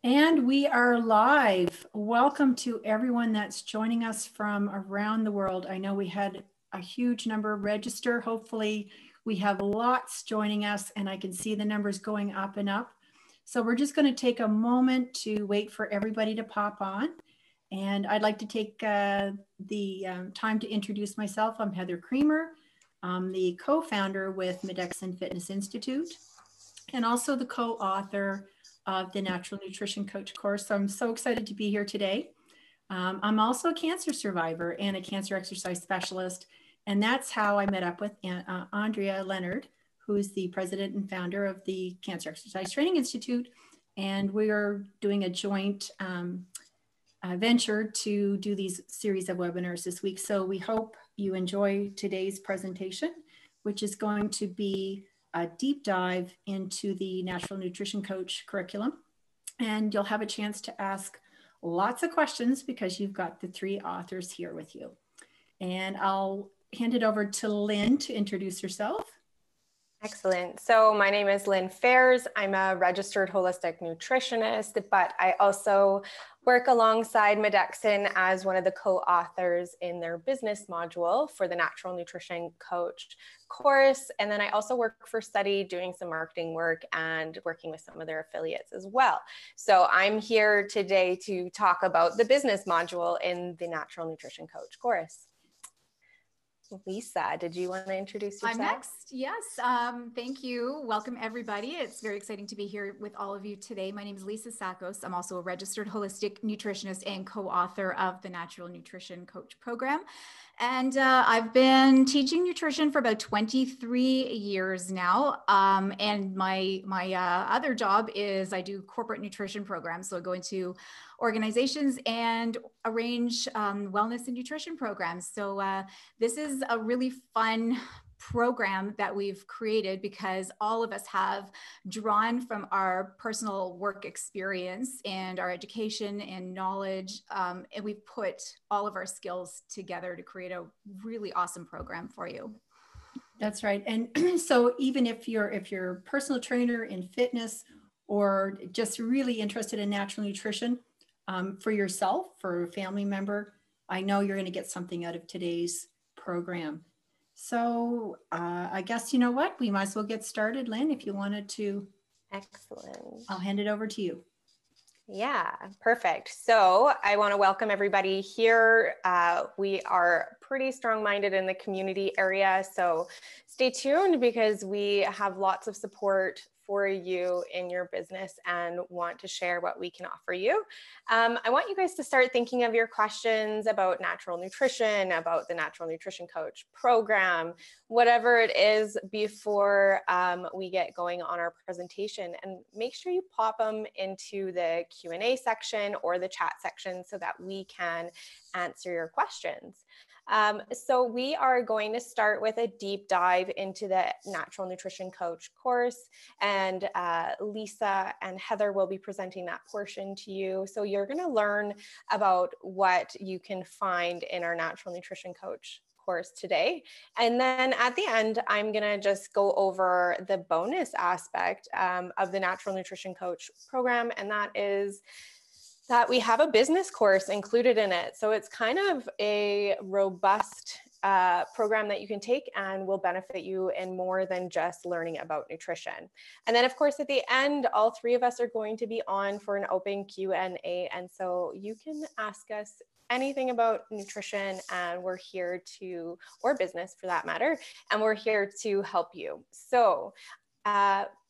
And we are live. Welcome to everyone that's joining us from around the world. I know we had a huge number register. Hopefully we have lots joining us and I can see the numbers going up and up. So we're just going to take a moment to wait for everybody to pop on. And I'd like to take the time to introduce myself. I'm Heather Creamer. I'm the co-founder with Digestion Fitness Institute and also the co-author of the Natural Nutrition Coach course. So I'm so excited to be here today. I'm also a cancer survivor and a cancer exercise specialist. And that's how I met up with Andrea Leonard, who's the president and founder of the Cancer Exercise Training Institute. And we are doing a joint venture to do these series of webinars this week. So we hope you enjoy today's presentation, which is going to be a deep dive into the Natural Nutrition Coach curriculum. And you'll have a chance to ask lots of questions because you've got the three authors here with you. And I'll hand it over to Lynne to introduce herself. Excellent. So my name is Lynne Fairs. I'm a registered holistic nutritionist, but I also work alongside Medexin as one of the co-authors in their business module for the Natural Nutrition Coach course. And then I also work for Study doing some marketing work and working with some of their affiliates as well. So I'm here today to talk about the business module in the Natural Nutrition Coach course. Lisa, did you want to introduce yourself? I'm next. Yes. Thank you. Welcome, everybody. It's very exciting to be here with all of you today. My name is Lisa Sakos. I'm also a registered holistic nutritionist and co-author of the Natural Nutrition Coach program. And I've been teaching nutrition for about 23 years now. And my other job is I do corporate nutrition programs. So I go into organizations and arrange wellness and nutrition programs. So this is a really fun program that we've created because all of us have drawn from our personal work experience and our education and knowledge, and we've put all of our skills together to create a really awesome program for you. That's right. And so even if you're a personal trainer in fitness or just really interested in natural nutrition, for yourself, for a family member, I know you're going to get something out of today's program. So I guess, you know what, we might as well get started. Lynne, if you wanted to. Excellent. I'll hand it over to you. Yeah, perfect. So I want to welcome everybody here. We are pretty strong-minded in the community area, so stay tuned because we have lots of support for you in your business and want to share what we can offer you. I want you guys to start thinking of your questions about natural nutrition, about the Natural Nutrition Coach program, whatever it is before we get going on our presentation, and make sure you pop them into the Q&A section or the chat section so that we can answer your questions. So we are going to start with a deep dive into the Natural Nutrition Coach course, and Lisa and Heather will be presenting that portion to you. So you're going to learn about what you can find in our Natural Nutrition Coach course today. And then at the end, I'm going to just go over the bonus aspect of the Natural Nutrition Coach program, and that is that we have a business course included in it. So it's kind of a robust program that you can take and will benefit you in more than just learning about nutrition. And then of course, at the end, all three of us are going to be on for an open Q&A. And so you can ask us anything about nutrition, and we're here to, or business for that matter, and we're here to help you. So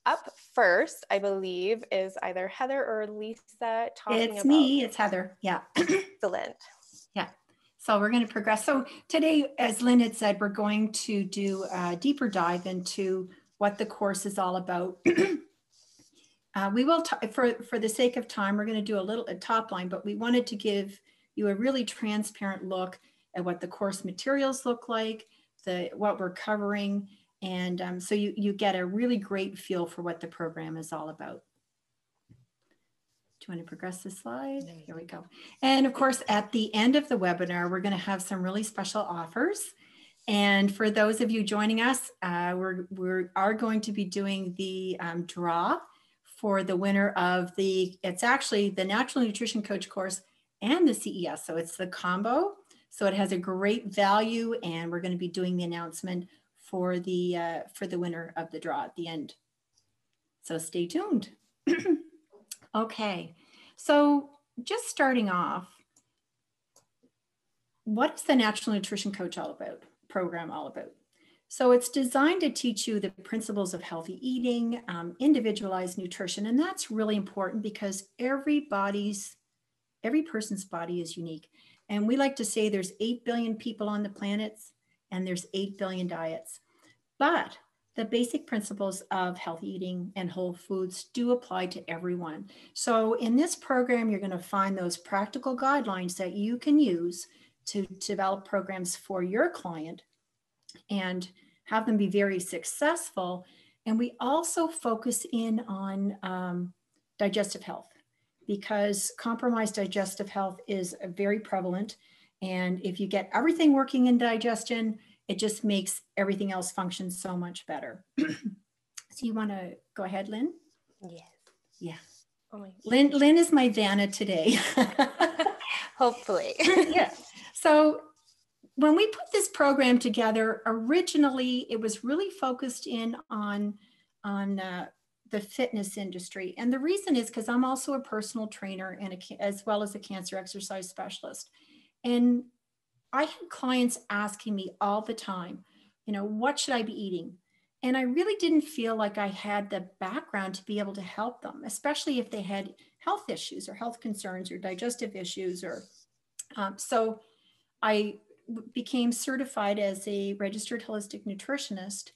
up first, I believe, is either Heather or Lisa talking about. It's me, it's Heather. Yeah. Excellent. Yeah. So we're going to progress. So today, as Lynne had said, we're going to do a deeper dive into what the course is all about. We will, for the sake of time, we're going to do a top line, but we wanted to give you a really transparent look at what the course materials look like, what we're covering, and so you get a really great feel for what the program is all about. Do you want to progress the slide? Here we go. And of course, at the end of the webinar, we're going to have some really special offers. And for those of you joining us, we are going to be doing the draw for the winner of it's actually the Natural Nutrition Coach course and the CES. So it's the combo. So it has a great value, and we're going to be doing the announcement for the winner of the draw at the end. So stay tuned. Okay, so just starting off, what is the Natural Nutrition Coach program all about? So it's designed to teach you the principles of healthy eating, individualized nutrition, and that's really important because every person's body is unique. And we like to say there's 8 billion people on the planet and there's 8 billion diets. But the basic principles of healthy eating and whole foods do apply to everyone. So in this program, you're going to find those practical guidelines that you can use to develop programs for your client and have them be very successful. And we also focus in on digestive health, because compromised digestive health is very prevalent. And if you get everything working in digestion, it just makes everything else function so much better. So you want to go ahead, Lynn? Yes. Yeah. Oh my. Lynn is my Vanna today. Hopefully. Yeah. So when we put this program together, originally it was really focused in on the fitness industry. And the reason is because I'm also a personal trainer and as well as a cancer exercise specialist. And I had clients asking me all the time, what should I be eating? And I really didn't feel like I had the background to be able to help them, especially if they had health issues or health concerns or digestive issues. So I became certified as a registered holistic nutritionist.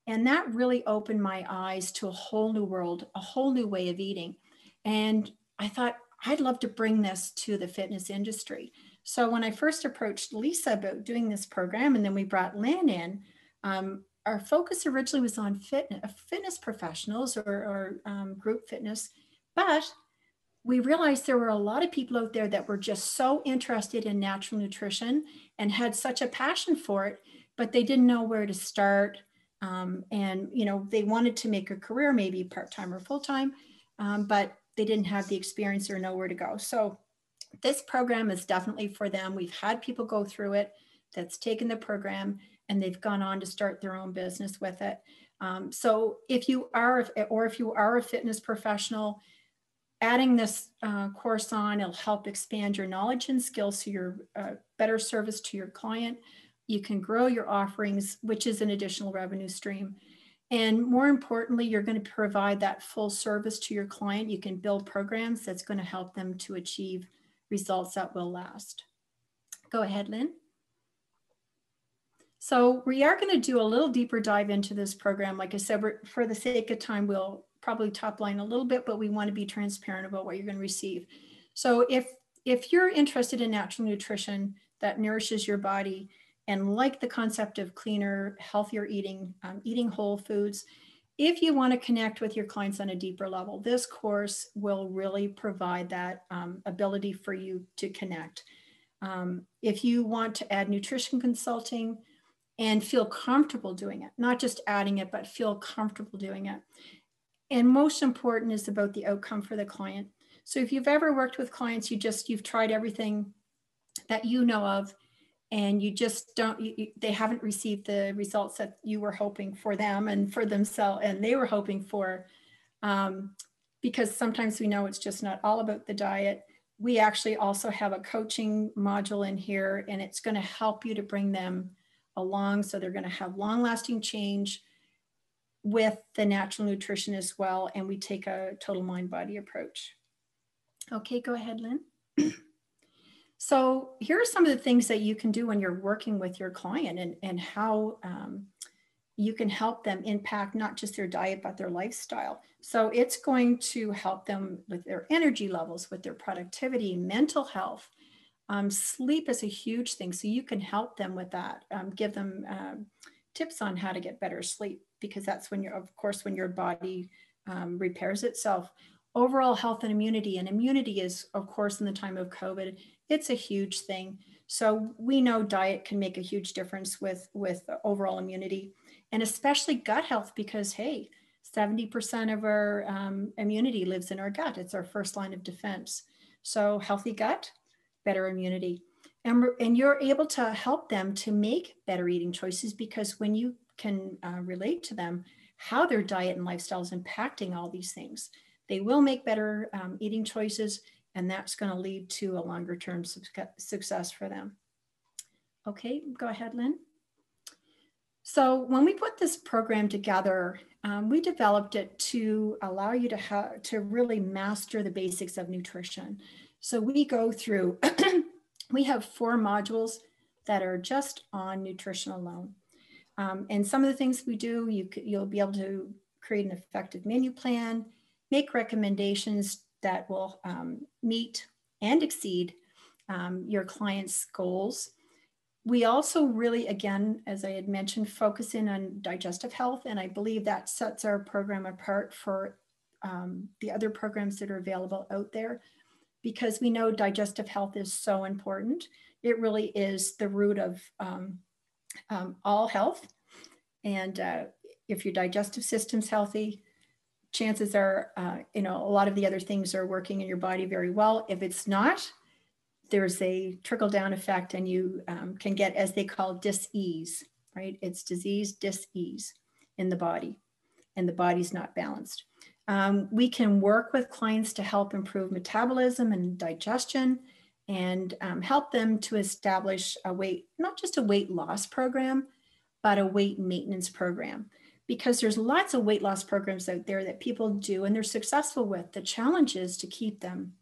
And that really opened my eyes to a whole new world, a whole new way of eating. And I thought, I'd love to bring this to the fitness industry. So when I first approached Lisa about doing this program, and then we brought Lynne in, our focus originally was on fitness professionals or group fitness. But we realized there were a lot of people out there that were just so interested in natural nutrition and had such a passion for it, but they didn't know where to start. And they wanted to make a career, maybe part-time or full-time, but they didn't have the experience or know where to go. So this program is definitely for them. We've had people go through it that's taken the program and they've gone on to start their own business with it. So if you are a fitness professional, adding this course on, it'll help expand your knowledge and skills so you're better service to your client. You can grow your offerings, which is an additional revenue stream. And more importantly, you're going to provide that full service to your client. You can build programs that's going to help them to achieve results that will last. Go ahead, Lynn. So we are going to do a little deeper dive into this program. Like I said, for the sake of time, we'll probably top line a little bit, but we want to be transparent about what you're going to receive. So if you're interested in natural nutrition that nourishes your body and like the concept of cleaner, healthier eating, eating whole foods, if you want to connect with your clients on a deeper level, this course will really provide that ability for you to connect. If you want to add nutrition consulting and feel comfortable doing it, not just adding it, but feel comfortable doing it. And most important is about the outcome for the client. So if you've ever worked with clients, you've tried everything that you know of, and you just they haven't received the results that you were hoping for them and for themselves, and they were hoping for, because sometimes we know it's just not all about the diet. We actually also have a coaching module in here, and it's going to help you to bring them along. So they're going to have long-lasting change with the natural nutrition as well. And we take a total mind-body approach. Okay, go ahead, Lynn. So here are some of the things that you can do when you're working with your client and how you can help them impact not just their diet, but their lifestyle. So it's going to help them with their energy levels, with their productivity, mental health. Sleep is a huge thing. So you can help them with that. Give them tips on how to get better sleep, because that's when when your body repairs itself. Overall health and immunity. And immunity is, of course, in the time of COVID, it's a huge thing. So we know diet can make a huge difference with overall immunity, and especially gut health, because, hey, 70% of our immunity lives in our gut. It's our first line of defense. So healthy gut, better immunity. And you're able to help them to make better eating choices, because when you can relate to them how their diet and lifestyle is impacting all these things, they will make better eating choices, and that's going to lead to a longer term success for them. Okay, go ahead, Lynn. So when we put this program together, we developed it to allow you to really master the basics of nutrition. So we go through, we have 4 modules that are just on nutrition alone. And some of the things we do, you'll be able to create an effective menu plan, make recommendations that will meet and exceed your client's goals. We also really, again, as I had mentioned, focus in on digestive health. And I believe that sets our program apart for the other programs that are available out there, because we know digestive health is so important. It really is the root of all health. And if your digestive system's healthy, chances are, a lot of the other things are working in your body very well. If it's not, there's a trickle-down effect, and you can get, as they call, dis-ease, right? It's disease, dis-ease in the body, and the body's not balanced. We can work with clients to help improve metabolism and digestion, and help them to establish not just a weight loss program, but a weight maintenance program. Because there's lots of weight loss programs out there that people do and they're successful with. The challenge is to keep them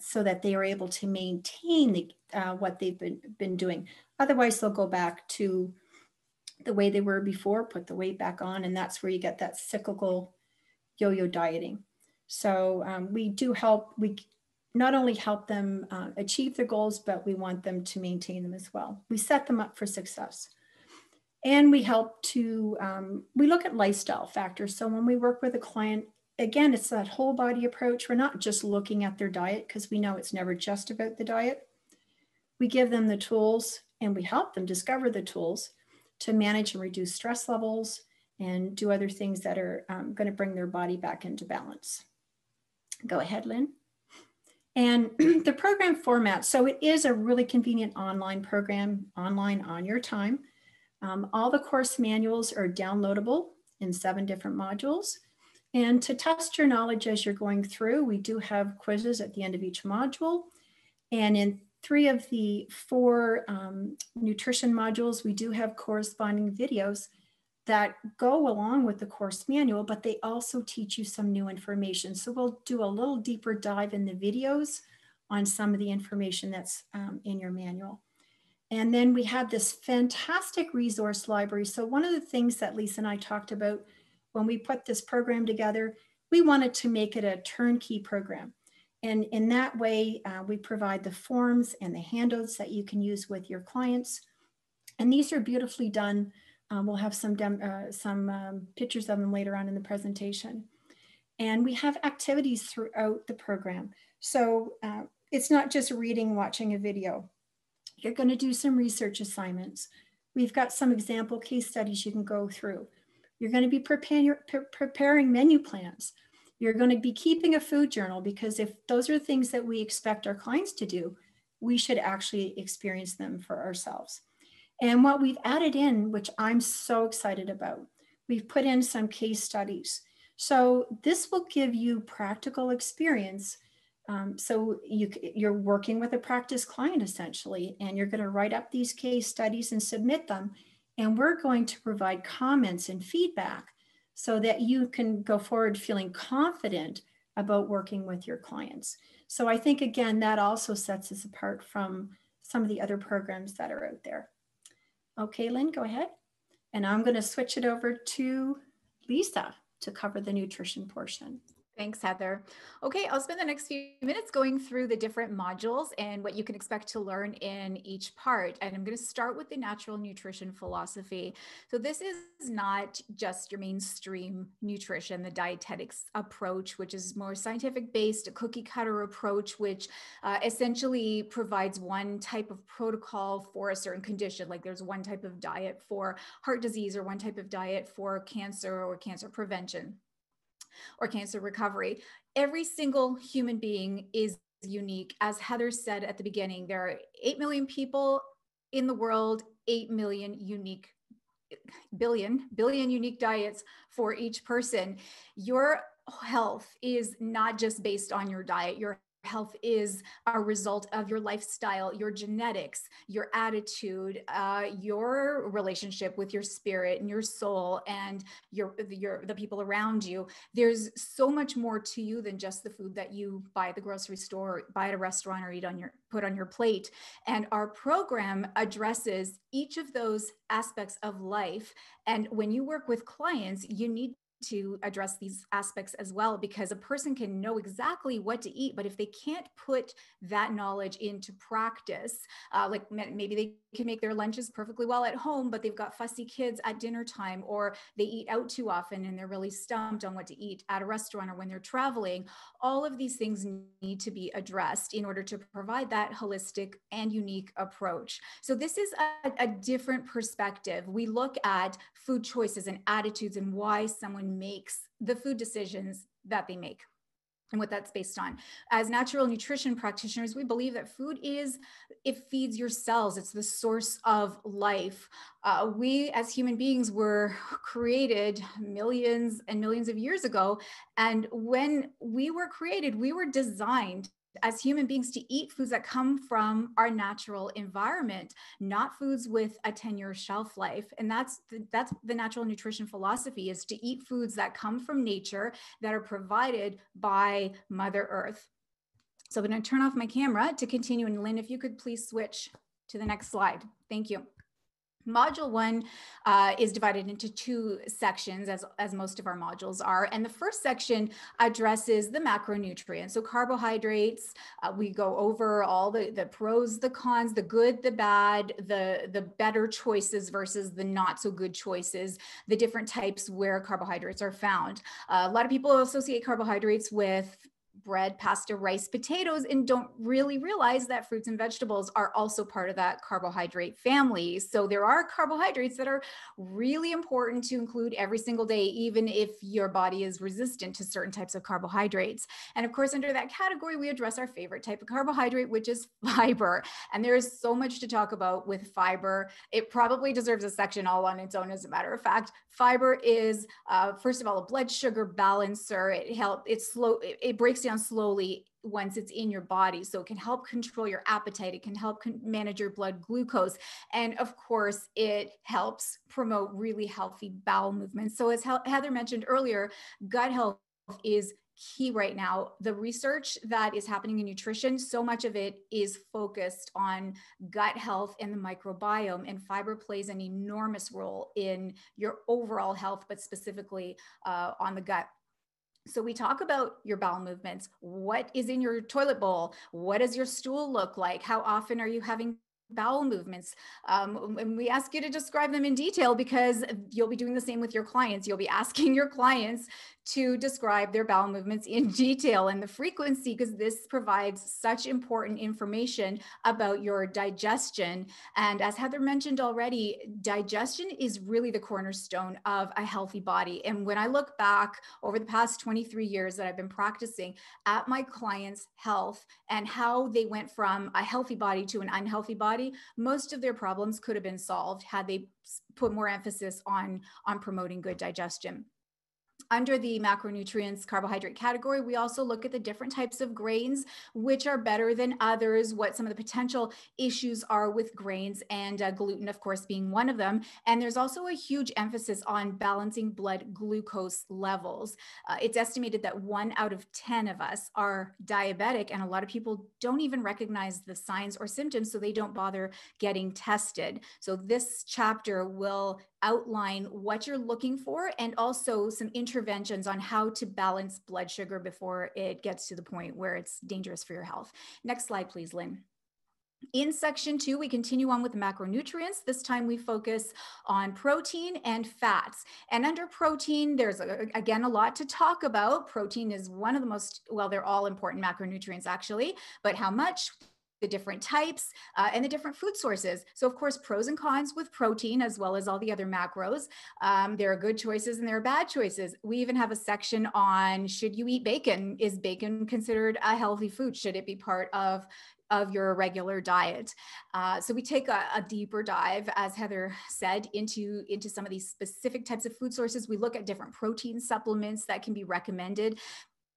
so that they are able to maintain what they've been doing. Otherwise, they'll go back to the way they were before, put the weight back on, and that's where you get that cyclical yo-yo dieting. So we not only help them achieve their goals, but we want them to maintain them as well. We set them up for success. And we help to, we look at lifestyle factors. So when we work with a client, again, it's that whole body approach. We're not just looking at their diet, because we know it's never just about the diet. We give them the tools, and we help them discover the tools to manage and reduce stress levels and do other things that are going to bring their body back into balance. Go ahead, Lynn. And the program format. So it is a really convenient online program, online on your time. All the course manuals are downloadable in 7 different modules. And to test your knowledge as you're going through, we do have quizzes at the end of each module. And in 3 of the 4 nutrition modules, we do have corresponding videos that go along with the course manual, but they also teach you some new information. So we'll do a little deeper dive in the videos on some of the information that's in your manual. And then we have this fantastic resource library. So one of the things that Lisa and I talked about when we put this program together, we wanted to make it a turnkey program. And in that way, we provide the forms and the handouts that you can use with your clients. And these are beautifully done. We'll have some pictures of them later on in the presentation. And we have activities throughout the program. So it's not just reading, watching a video. You're going to do some research assignments. We've got some example case studies you can go through. You're going to be preparing menu plans. You're going to be keeping a food journal, because if those are things that we expect our clients to do, we should actually experience them for ourselves. And what we've added in, which I'm so excited about, we've put in some case studies. So this will give you practical experience. So you're working with a practice client essentially, and you're going to write up these case studies and submit them. And we're going to provide comments and feedback so that you can go forward feeling confident about working with your clients. So I think, again, that also sets us apart from some of the other programs that are out there. Okay, Lynn, go ahead. And I'm going to switch it over to Lisa to cover the nutrition portion. Thanks, Heather. Okay, I'll spend the next few minutes going through the different modules and what you can expect to learn in each part. And I'm going to start with the natural nutrition philosophy. So this is not just your mainstream nutrition, the dietetics approach, which is more scientific based, a cookie cutter approach, which essentially provides one type of protocol for a certain condition. Like there's one type of diet for heart disease or one type of diet for cancer or cancer prevention or cancer recovery. Every single human being is unique. As Heather said at the beginning, there are 8 million people in the world, 8 million unique billion unique diets for each person. Your health is not just based on your diet. Your health is a result of your lifestyle, your genetics, your attitude, your relationship with your spirit and your soul and the people around you. There's so much more to you than just the food that you buy at the grocery store, buy at a restaurant, or put on your plate. And our program addresses each of those aspects of life. And when you work with clients, you need to address these aspects as well, because a person can know exactly what to eat, but if they can't put that knowledge into practice, like maybe they can make their lunches perfectly well at home, but they've got fussy kids at dinner time, or they eat out too often and they're really stumped on what to eat at a restaurant or when they're traveling. All of these things need to be addressed in order to provide that holistic and unique approach. So this is a different perspective. We look at food choices and attitudes and why someone makes the food decisions that they make and what that's based on. As natural nutrition practitioners, we believe that food it feeds your cells. It's the source of life. We as human beings were created millions and millions of years ago. And when we were created, we were designed as human beings to eat foods that come from our natural environment, not foods with a 10-year shelf life. And that's the natural nutrition philosophy, is to eat foods that come from nature, that are provided by Mother Earth. So I'm going to turn off my camera to continue. And Lynn, if you could please switch to the next slide. Thank you. Module 1 is divided into 2 sections, as most of our modules are. And the first section addresses the macronutrients. So carbohydrates, we go over all the pros, the cons, the good, the bad, the better choices versus the not so good choices, the different types where carbohydrates are found. A lot of people associate carbohydrates with bread, pasta, rice, potatoes, and don't really realize that fruits and vegetables are also part of that carbohydrate family. So there are carbohydrates that are really important to include every single day, even if your body is resistant to certain types of carbohydrates. And of course, under that category, we address our favorite type of carbohydrate, which is fiber. And there is so much to talk about with fiber. It probably deserves a section all on its own, as a matter of fact. Fiber is, first of all, a blood sugar balancer. It breaks down slowly once it's in your body. So it can help control your appetite. It can help manage your blood glucose. And of course, it helps promote really healthy bowel movements. So as Heather mentioned earlier, gut health is key right now. The research that is happening in nutrition, so much of it is focused on gut health and the microbiome, and fiber plays an enormous role in your overall health, but specifically on the gut. So we talk about your bowel movements. What is in your toilet bowl? What does your stool look like? How often are you having bowel movements? And we ask you to describe them in detail, because you'll be doing the same with your clients. You'll be asking your clients to describe their bowel movements in detail and the frequency, because this provides such important information about your digestion. And as Heather mentioned already, digestion is really the cornerstone of a healthy body. And when I look back over the past 23 years that I've been practicing at my clients' health and how they went from a healthy body to an unhealthy body, most of their problems could have been solved had they put more emphasis on promoting good digestion. Under the macronutrients carbohydrate category, we also look at the different types of grains, which are better than others, what some of the potential issues are with grains, and gluten, of course, being one of them. And there's also a huge emphasis on balancing blood glucose levels. It's estimated that 1 out of 10 of us are diabetic, and a lot of people don't even recognize the signs or symptoms, so they don't bother getting tested. So this chapter will outline what you're looking for and also some interventions on how to balance blood sugar before it gets to the point where it's dangerous for your health. Next slide, please, Lynn. In section 2, we continue on with the macronutrients. This time we focus on protein and fats. And under protein, there's again a lot to talk about. Protein is one of the most, well, they're all important macronutrients actually, but how much, the different types, and the different food sources. So of course, pros and cons with protein, as well as all the other macros. There are good choices and there are bad choices. We even have a section on, should you eat bacon? Is bacon considered a healthy food? Should it be part of your regular diet? So we take a deeper dive, as Heather said, into some of these specific types of food sources. We look at different protein supplements that can be recommended.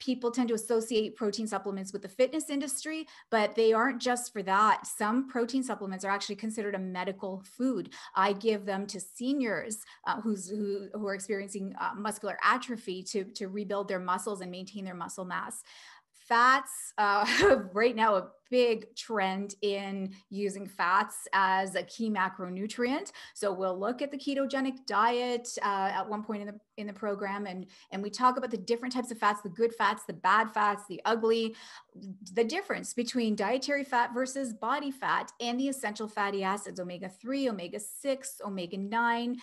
People tend to associate protein supplements with the fitness industry, but they aren't just for that. Some protein supplements are actually considered a medical food. I give them to seniors who are experiencing muscular atrophy to rebuild their muscles and maintain their muscle mass. Fats, right now, a big trend in using fats as a key macronutrient. So we'll look at the ketogenic diet at one point in the program, and we talk about the different types of fats, the good fats, the bad fats, the ugly, the difference between dietary fat versus body fat, and the essential fatty acids, omega-3, omega-6, omega-9.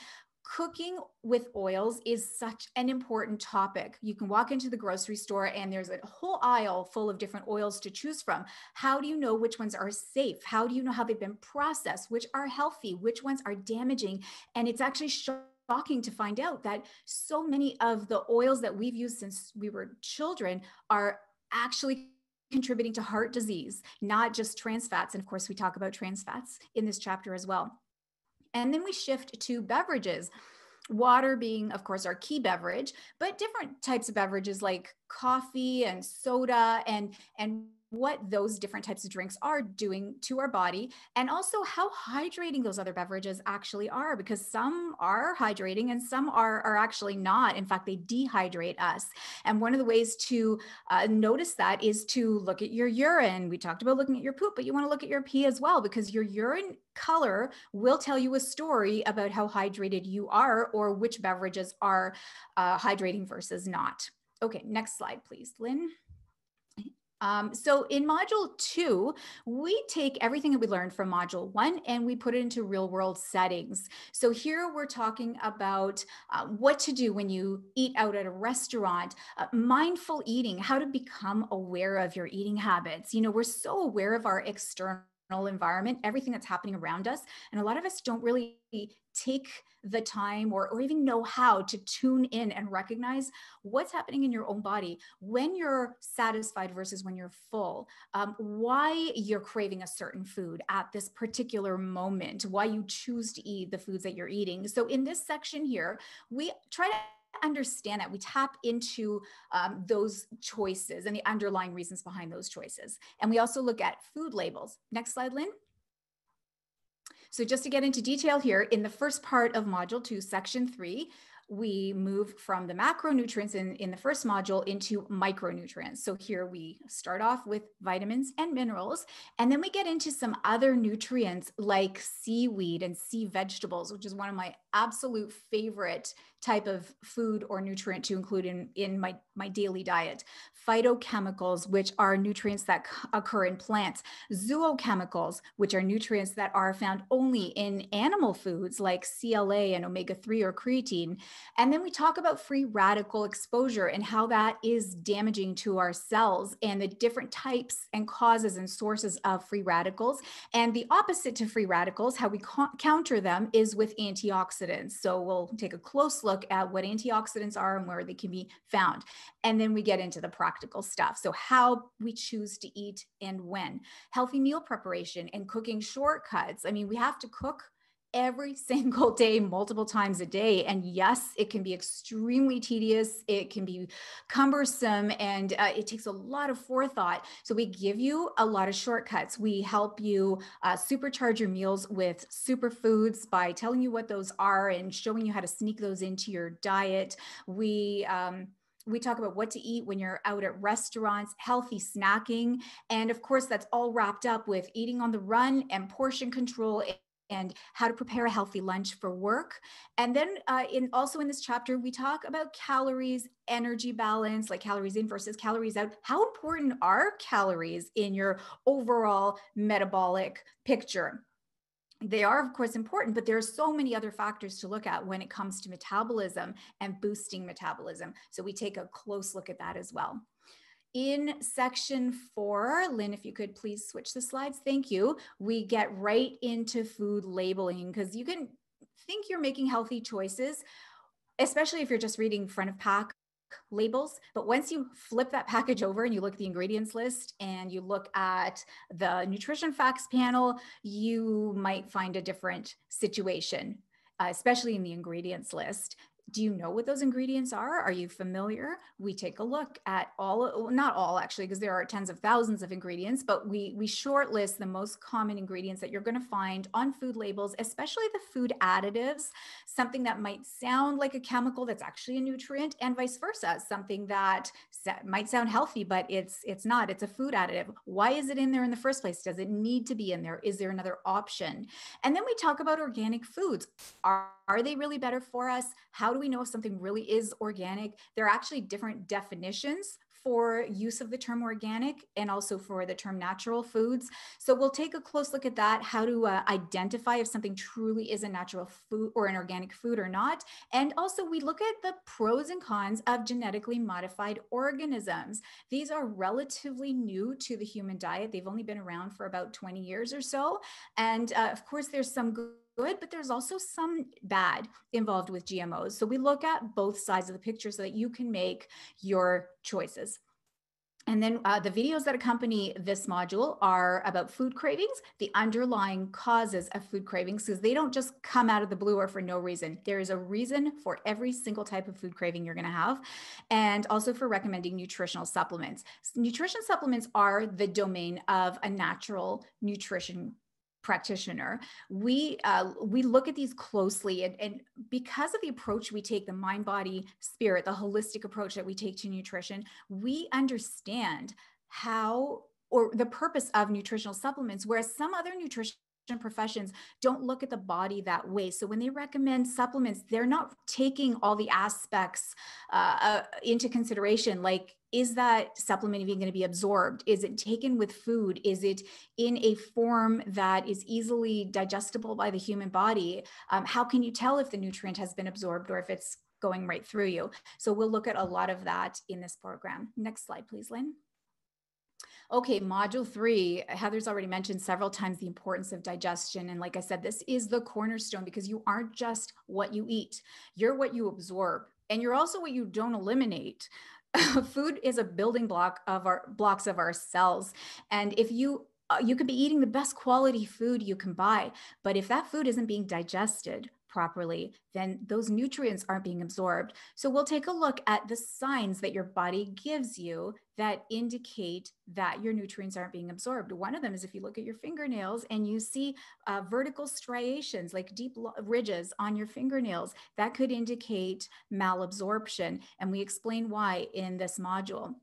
Cooking with oils is such an important topic. You can walk into the grocery store and there's a whole aisle full of different oils to choose from. How do you know which ones are safe? How do you know how they've been processed? Which are healthy? Which ones are damaging? And it's actually shocking to find out that so many of the oils that we've used since we were children are actually contributing to heart disease, not just trans fats. And of course, we talk about trans fats in this chapter as well. And then we shift to beverages, water being, of course, our key beverage, but different types of beverages like coffee and soda and what those different types of drinks are doing to our body, and also how hydrating those other beverages actually are, because some are hydrating and some are actually not. In fact, they dehydrate us. And one of the ways to notice that is to look at your urine. We talked about looking at your poop, but you want to look at your pee as well, because your urine color will tell you a story about how hydrated you are or which beverages are hydrating versus not. Okay, next slide, please, Lynn. So in module 2, we take everything that we learned from module 1 and we put it into real world settings. So here we're talking about what to do when you eat out at a restaurant, mindful eating, how to become aware of your eating habits. You know, we're so aware of our external environment, everything that's happening around us. And a lot of us don't really take the time or even know how to tune in and recognize what's happening in your own body when you're satisfied versus when you're full, why you're craving a certain food at this particular moment, why you choose to eat the foods that you're eating. So in this section here, we try to understand that, we tap into those choices and the underlying reasons behind those choices. And we also look at food labels. Next slide, Lynn. So just to get into detail here, in the first part of module 2, section 3, we move from the macronutrients in the first module into micronutrients. So here we start off with vitamins and minerals, and then we get into some other nutrients like seaweed and sea vegetables, which is one of my absolute favorite type of food or nutrient to include in my daily diet. Phytochemicals, which are nutrients that occur in plants. Zoochemicals, which are nutrients that are found only in animal foods like CLA and omega-3 or creatine. And then we talk about free radical exposure and how that is damaging to our cells and the different types and causes and sources of free radicals. And the opposite to free radicals, how we counter them, is with antioxidants. So we'll take a close look at what antioxidants are and where they can be found. And then we get into the practical stuff. So how we choose to eat and when. Healthy meal preparation and cooking shortcuts. I mean, we have to cook every single day, multiple times a day. And yes, it can be extremely tedious. It can be cumbersome, and it takes a lot of forethought. So we give you a lot of shortcuts. We help you supercharge your meals with superfoods by telling you what those are and showing you how to sneak those into your diet. We talk about what to eat when you're out at restaurants, healthy snacking. And of course, that's all wrapped up with eating on the run and portion control and how to prepare a healthy lunch for work. And then also in this chapter, we talk about calories, energy balance, like calories in versus calories out. How important are calories in your overall metabolic picture? They are, of course, important, but there are so many other factors to look at when it comes to metabolism and boosting metabolism. So we take a close look at that as well. In section 4, Lynn, if you could please switch the slides. Thank you. We get right into food labeling, because you can think you're making healthy choices, especially if you're just reading front of pack labels. But once you flip that package over and you look at the ingredients list and you look at the nutrition facts panel, you might find a different situation, especially in the ingredients list. Do you know what those ingredients are? Are you familiar? We take a look at all, not all actually, because there are tens of thousands of ingredients, but we shortlist the most common ingredients that you're going to find on food labels, especially the food additives, something that might sound like a chemical that's actually a nutrient, and vice versa, something that might sound healthy, but it's not. It's a food additive. Why is it in there in the first place? Does it need to be in there? Is there another option? And then we talk about organic foods. Are they really better for us? How do we know if something really is organic? There are actually different definitions for use of the term organic and also for the term natural foods. So we'll take a close look at that, how to identify if something truly is a natural food or an organic food or not. And also we look at the pros and cons of genetically modified organisms. These are relatively new to the human diet. They've only been around for about 20 years or so. And of course, there's some good, but there's also some bad involved with GMOs. So we look at both sides of the picture so that you can make your choices. And then the videos that accompany this module are about food cravings, the underlying causes of food cravings, because they don't just come out of the blue or for no reason. There is a reason for every single type of food craving you're going to have, and also for recommending nutritional supplements. Nutrition supplements are the domain of a natural nutrition practitioner. We look at these closely, and because of the approach we take, the mind, body, spirit, the holistic approach that we take to nutrition, we understand how, or the purpose of nutritional supplements, whereas some other nutrition professions don't look at the body that way. So when they recommend supplements, they're not taking all the aspects into consideration, like, is that supplement even going to be absorbed? Is it taken with food? Is it in a form that is easily digestible by the human body? How can you tell if the nutrient has been absorbed or if it's going right through you? So we'll look at a lot of that in this program. Next slide, please, Lynn. Okay, module 3, Heather's already mentioned several times the importance of digestion. And like I said, this is the cornerstone, because you aren't just what you eat, you're what you absorb, and you're also what you don't eliminate. Food is a building block of blocks of our cells. And if you could be eating the best quality food you can buy, but if that food isn't being digested properly, then those nutrients aren't being absorbed. So we'll take a look at the signs that your body gives you that indicate that your nutrients aren't being absorbed. One of them is if you look at your fingernails and you see vertical striations, like deep ridges on your fingernails, that could indicate malabsorption. And we explain why in this module.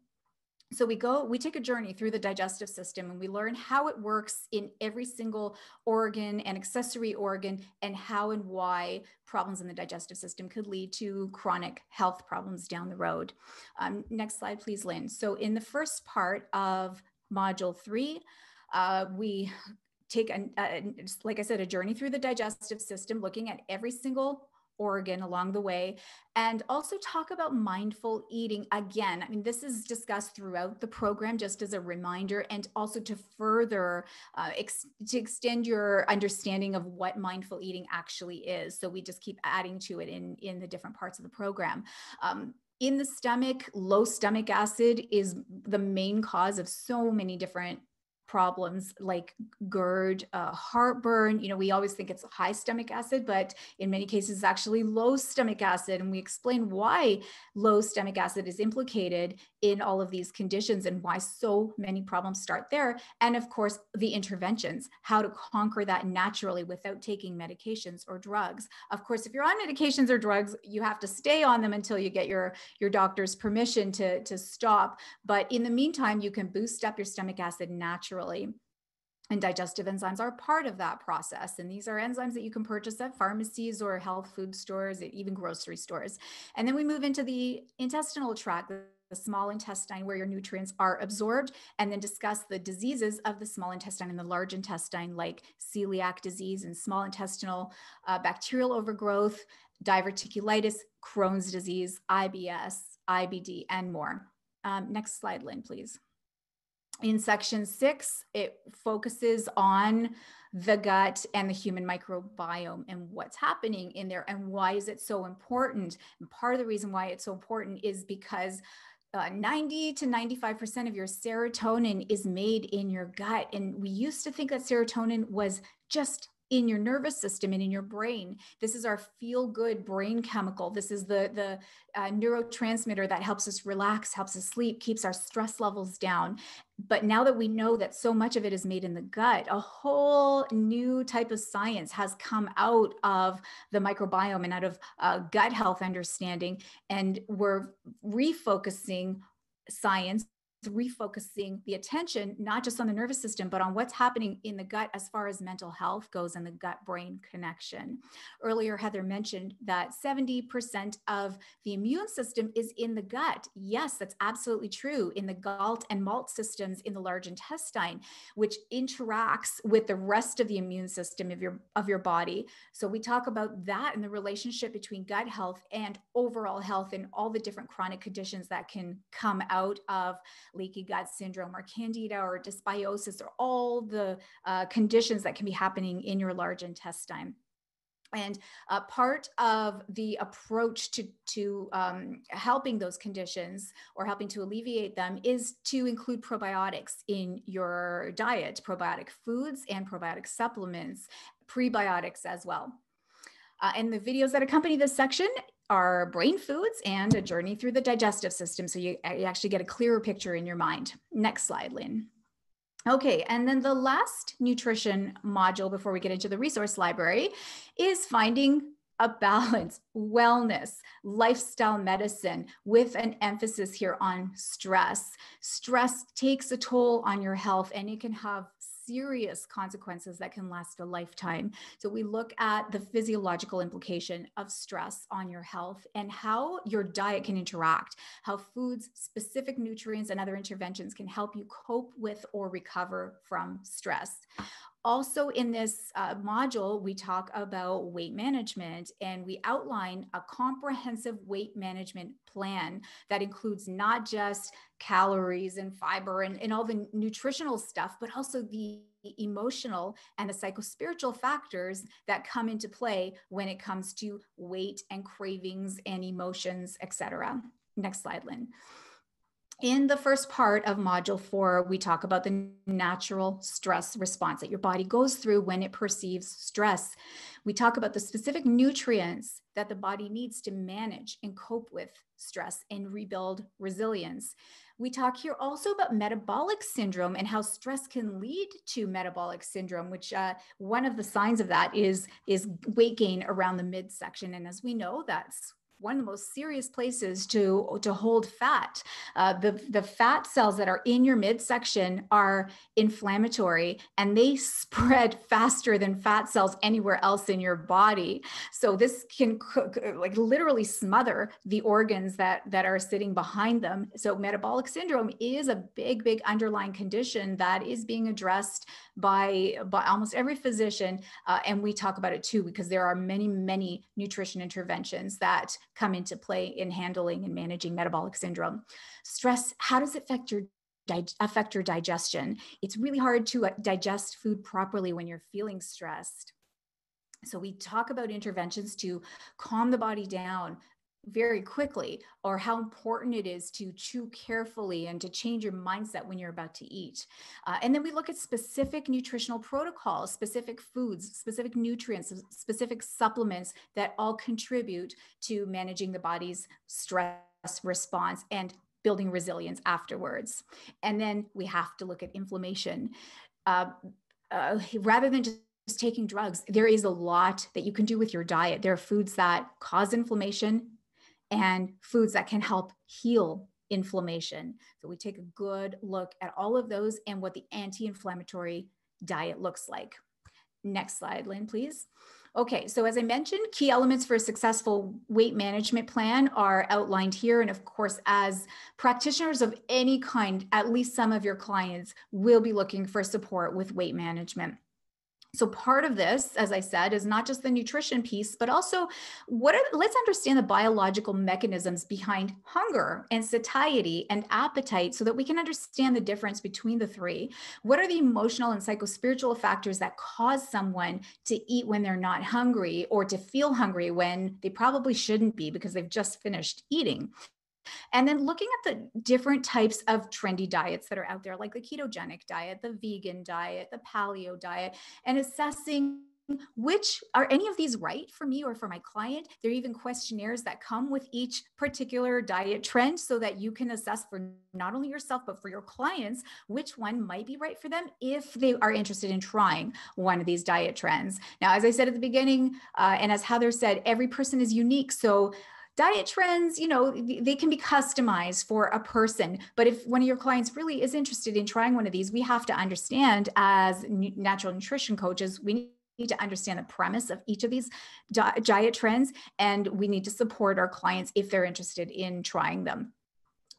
So we take a journey through the digestive system, and we learn how it works in every single organ and accessory organ, and how and why problems in the digestive system could lead to chronic health problems down the road. Next slide, please, Lynn. So in the first part of module 3, we take, like I said, a journey through the digestive system, looking at every single organ along the way, and also talk about mindful eating. Again, I mean, this is discussed throughout the program just as a reminder, and also to further to extend your understanding of what mindful eating actually is. So we just keep adding to it in the different parts of the program. In the stomach, low stomach acid is the main cause of so many different problems like GERD, heartburn. You know, we always think it's high stomach acid, but in many cases it's actually low stomach acid. And we explain why low stomach acid is implicated in all of these conditions and why so many problems start there. And of course, the interventions, how to conquer that naturally without taking medications or drugs. Of course, if you're on medications or drugs, you have to stay on them until you get your doctor's permission to stop. But in the meantime, you can boost up your stomach acid naturally. And digestive enzymes are part of that process. And these are enzymes that you can purchase at pharmacies or health food stores, even grocery stores. And then we move into the intestinal tract, the small intestine, where your nutrients are absorbed, and then discuss the diseases of the small intestine and the large intestine, like celiac disease and small intestinal bacterial overgrowth, diverticulitis, Crohn's disease, IBS, IBD, and more. Next slide, Lynn, please. In section 6, it focuses on the gut and the human microbiome and what's happening in there and why is it so important. And part of the reason why it's so important is because 90 to 95% of your serotonin is made in your gut. And we used to think that serotonin was just in your nervous system and in your brain. This is our feel-good brain chemical. This is the neurotransmitter that helps us relax, helps us sleep, keeps our stress levels down. But now that we know that so much of it is made in the gut, a whole new type of science has come out of the microbiome and out of gut health understanding. And we're refocusing science, refocusing the attention, not just on the nervous system, but on what's happening in the gut as far as mental health goes and the gut-brain connection. Earlier, Heather mentioned that 70% of the immune system is in the gut. Yes, that's absolutely true. In the galt and malt systems in the large intestine, which interacts with the rest of the immune system of your body. So we talk about that and the relationship between gut health and overall health and all the different chronic conditions that can come out of leaky gut syndrome or candida or dysbiosis or all the conditions that can be happening in your large intestine. And part of the approach to helping those conditions or helping to alleviate them is to include probiotics in your diet, probiotic foods and probiotic supplements, prebiotics as well. And the videos that accompany this section are brain foods and a journey through the digestive system. So you actually get a clearer picture in your mind. Next slide, Lynn. Okay, and then the last nutrition module before we get into the resource library is finding a balance, wellness, lifestyle medicine with an emphasis here on stress. Stress takes a toll on your health and it can have serious consequences that can last a lifetime. So we look at the physiological implication of stress on your health and how your diet can interact, how foods, specific nutrients, and other interventions can help you cope with or recover from stress. Also in this module, we talk about weight management and we outline a comprehensive weight management plan that includes not just calories and fiber and all the nutritional stuff, but also the emotional and the psychospiritual factors that come into play when it comes to weight and cravings and emotions, etc. Next slide, Lynn. In the first part of module 4, we talk about the natural stress response that your body goes through when it perceives stress. We talk about the specific nutrients that the body needs to manage and cope with stress and rebuild resilience. We talk here also about metabolic syndrome and how stress can lead to metabolic syndrome, which one of the signs of that is weight gain around the midsection. And as we know, that's one of the most serious places to hold fat. The fat cells that are in your midsection are inflammatory and they spread faster than fat cells anywhere else in your body. So this can like literally smother the organs that are sitting behind them. So metabolic syndrome is a big underlying condition that is being addressed by almost every physician. And we talk about it too, because there are many nutrition interventions that come into play in handling and managing metabolic syndrome. Stress, how does it affect your digestion? It's really hard to digest food properly when you're feeling stressed. So we talk about interventions to calm the body down very quickly, or how important it is to chew carefully and to change your mindset when you're about to eat. And then we look at specific nutritional protocols, specific foods, specific nutrients, specific supplements that all contribute to managing the body's stress response and building resilience afterwards. And then we have to look at inflammation. Rather than just taking drugs, there is a lot that you can do with your diet. There are foods that cause inflammation and foods that can help heal inflammation. So we take a good look at all of those and what the anti-inflammatory diet looks like. Next slide, Lynn, please. Okay, so as I mentioned, key elements for a successful weight management plan are outlined here. And of course, as practitioners of any kind, at least some of your clients will be looking for support with weight management. So part of this, as I said, is not just the nutrition piece, but also let's understand the biological mechanisms behind hunger and satiety and appetite so that we can understand the difference between the three. What are the emotional and psychospiritual factors that cause someone to eat when they're not hungry or to feel hungry when they probably shouldn't be because they've just finished eating? And then looking at the different types of trendy diets that are out there, like the ketogenic diet, the vegan diet, the paleo diet, and assessing which are any of these right for me or for my client. There are even questionnaires that come with each particular diet trend so that you can assess for not only yourself, but for your clients, which one might be right for them if they are interested in trying one of these diet trends. Now, as I said at the beginning, and as Heather said, every person is unique. So diet trends, they can be customized for a person. But if one of your clients really is interested in trying one of these, we have to understand as natural nutrition coaches, we need to understand the premise of each of these diet trends, and we need to support our clients if they're interested in trying them,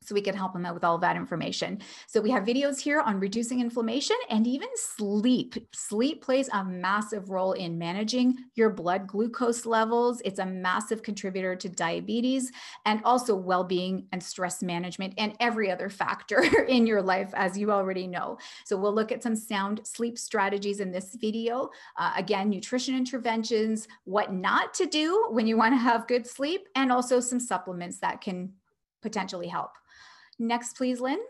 so we can help them out with all of that information. So we have videos here on reducing inflammation and even sleep. Sleep plays a massive role in managing your blood glucose levels. It's a massive contributor to diabetes and also well-being and stress management and every other factor in your life, as you already know. So we'll look at some sound sleep strategies in this video. Again, nutrition interventions, what not to do when you want to have good sleep, and also some supplements that can potentially help. Next, please, Lynn.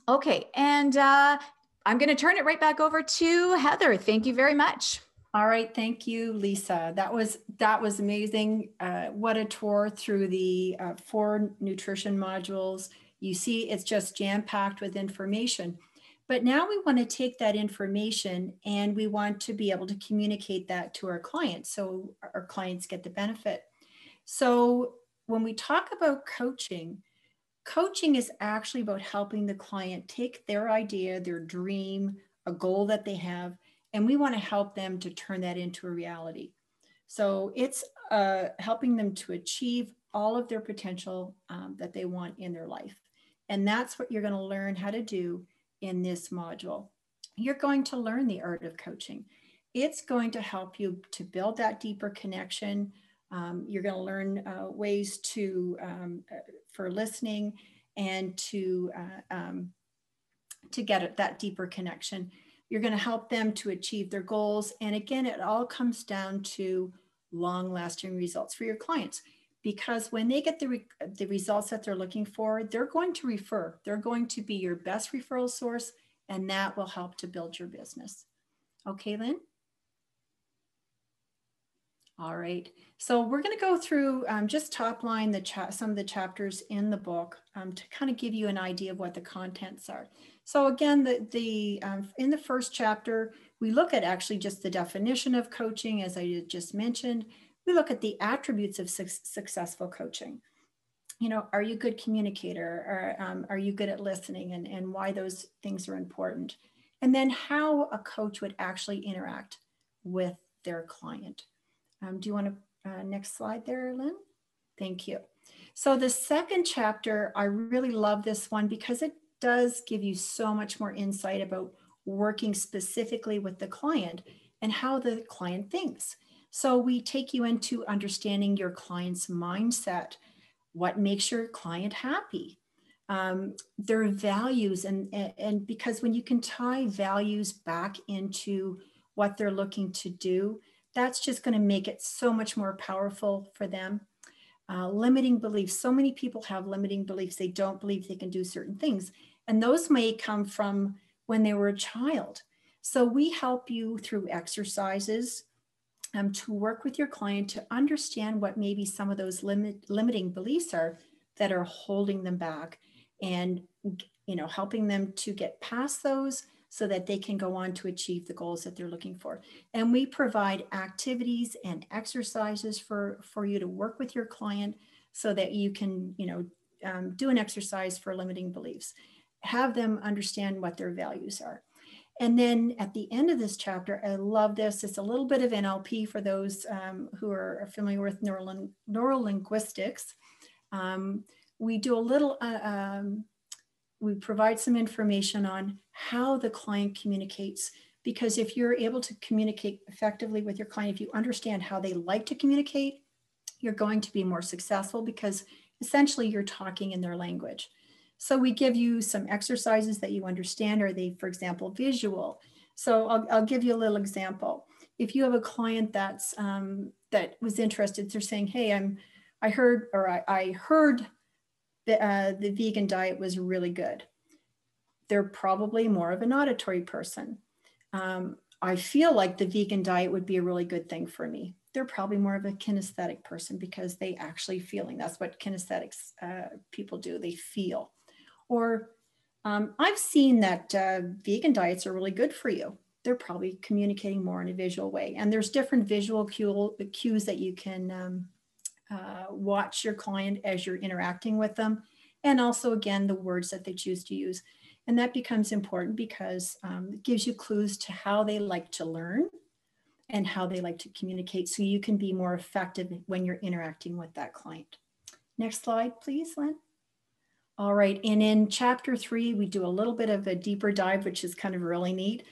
Okay, and I'm going to turn it right back over to Heather. Thank you very much. All right, thank you, Lisa. That was amazing. What a tour through the 4 nutrition modules. You see, it's just jam-packed with information. But now we want to take that information and we want to be able to communicate that to our clients so our clients get the benefit. So when we talk about coaching is actually about helping the client take their idea, their dream, a goal that they have, and we want to help them to turn that into a reality. So it's helping them to achieve all of their potential that they want in their life. And that's what you're going to learn how to do in this module. You're going to learn the art of coaching. It's going to help you to build that deeper connection. You're going to learn ways for listening and to get that deeper connection. You're going to help them to achieve their goals. And again, it all comes down to long-lasting results for your clients, because when they get the results that they're looking for, they're going to refer. They're going to be your best referral source, and that will help to build your business. Okay, Lynn? All right, so we're going to go through just top line some of the chapters in the book to kind of give you an idea of what the contents are. So again, in the first chapter, we look at actually just the definition of coaching, as I just mentioned. We look at the attributes of successful coaching. Are you a good communicator? Or are you good at listening, and why those things are important? And then how a coach would actually interact with their client. Do you want to, next slide there, Lynn? Thank you. So the second chapter, I really love this one because it does give you so much more insight about working specifically with the client and how the client thinks. So we take you into understanding your client's mindset, what makes your client happy, their values, and because when you can tie values back into what they're looking to do, that's just going to make it so much more powerful for them. Limiting beliefs. So many people have limiting beliefs. They don't believe they can do certain things. And those may come from when they were a child. So we help you through exercises to work with your client to understand what maybe some of those limiting beliefs are that are holding them back, and helping them to get past those so that they can go on to achieve the goals that they're looking for. And we provide activities and exercises for you to work with your client so that you can, do an exercise for limiting beliefs, have them understand what their values are. And then at the end of this chapter, I love this. It's a little bit of NLP for those who are familiar with neurolinguistics. We do a little, we provide some information on how the client communicates, because if you're able to communicate effectively with your client, if you understand how they like to communicate, you're going to be more successful, because essentially you're talking in their language. So we give you some exercises that you understand. Are they, for example, visual? So I'll give you a little example. If you have a client that's that was interested, they're saying, hey, I heard the vegan diet was really good. They're probably more of an auditory person. I feel like the vegan diet would be a really good thing for me. They're probably more of a kinesthetic person, because they actually feeling. That's what kinesthetics people do. They feel. Or I've seen that vegan diets are really good for you. They're probably communicating more in a visual way. And there's different visual cues that you can watch your client as you're interacting with them. And also, again, the words that they choose to use. And that becomes important, because it gives you clues to how they like to learn and how they like to communicate, so you can be more effective when you're interacting with that client. Next slide, please, Lynn. All right, and in chapter 3, we do a little bit of a deeper dive, which is kind of really neat,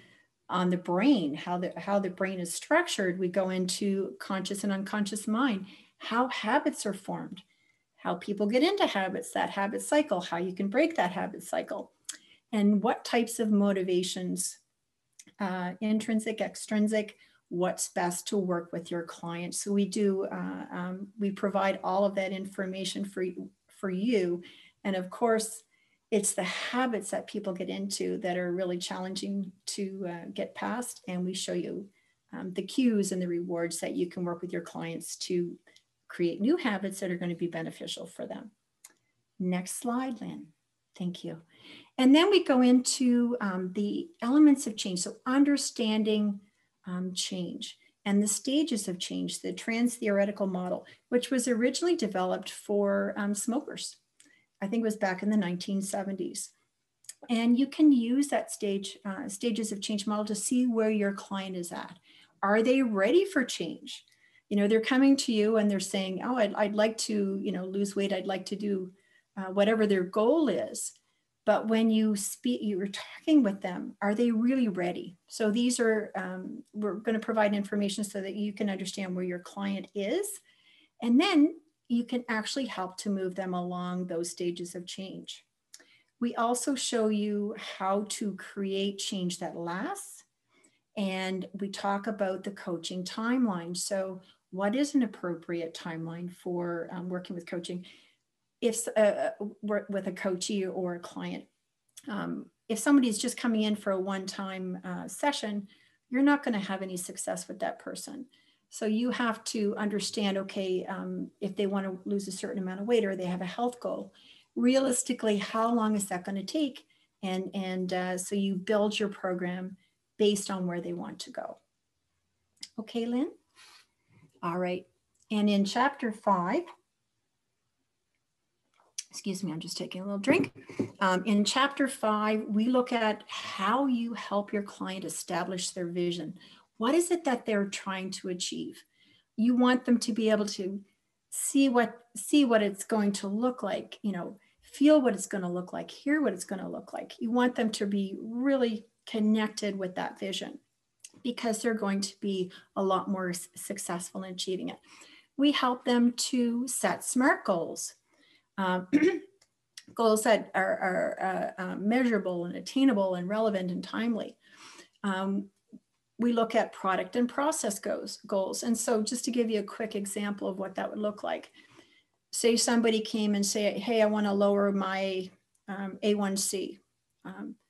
on the brain, how the brain is structured. We go into conscious and unconscious mind, how habits are formed, how people get into habits, that habit cycle, how you can break that habit cycle, and what types of motivations, intrinsic, extrinsic, what's best to work with your client. So we do, we provide all of that information for you. And of course, it's the habits that people get into that are really challenging to get past. And we show you the cues and the rewards that you can work with your clients to create new habits that are going to be beneficial for them. Next slide, Lynn. Thank you. And then we go into the elements of change. So understanding change and the stages of change, the trans-theoretical model, which was originally developed for smokers. I think it was back in the 1970s. And you can use that stages of change model to see where your client is at. Are they ready for change? You know, they're coming to you and they're saying, oh, I'd like to, you know, lose weight. I'd like to do whatever their goal is. But when you speak, you're talking with them, are they really ready? So these are, we're going to provide information so that you can understand where your client is. And then you can actually help to move them along those stages of change. We also show you how to create change that lasts. And we talk about the coaching timeline. So what is an appropriate timeline for working with coaching? If with a coachee or a client, if somebody is just coming in for a one-time session, you're not going to have any success with that person. So you have to understand, okay, if they want to lose a certain amount of weight or they have a health goal, realistically, how long is that going to take? And so you build your program based on where they want to go. Okay, Lynn? All right. And in chapter 5, excuse me, I'm just taking a little drink. In chapter 5, we look at how you help your client establish their vision. What is it that they're trying to achieve? You want them to be able to see what it's going to look like, you know, feel what it's going to look like, hear what it's going to look like. You want them to be really connected with that vision, because they're going to be a lot more successful in achieving it. We help them to set SMART goals. Goals that are measurable and attainable and relevant and timely. We look at product and process goals. And so just to give you a quick example of what that would look like, say somebody came and say, hey, I want to lower my A1C.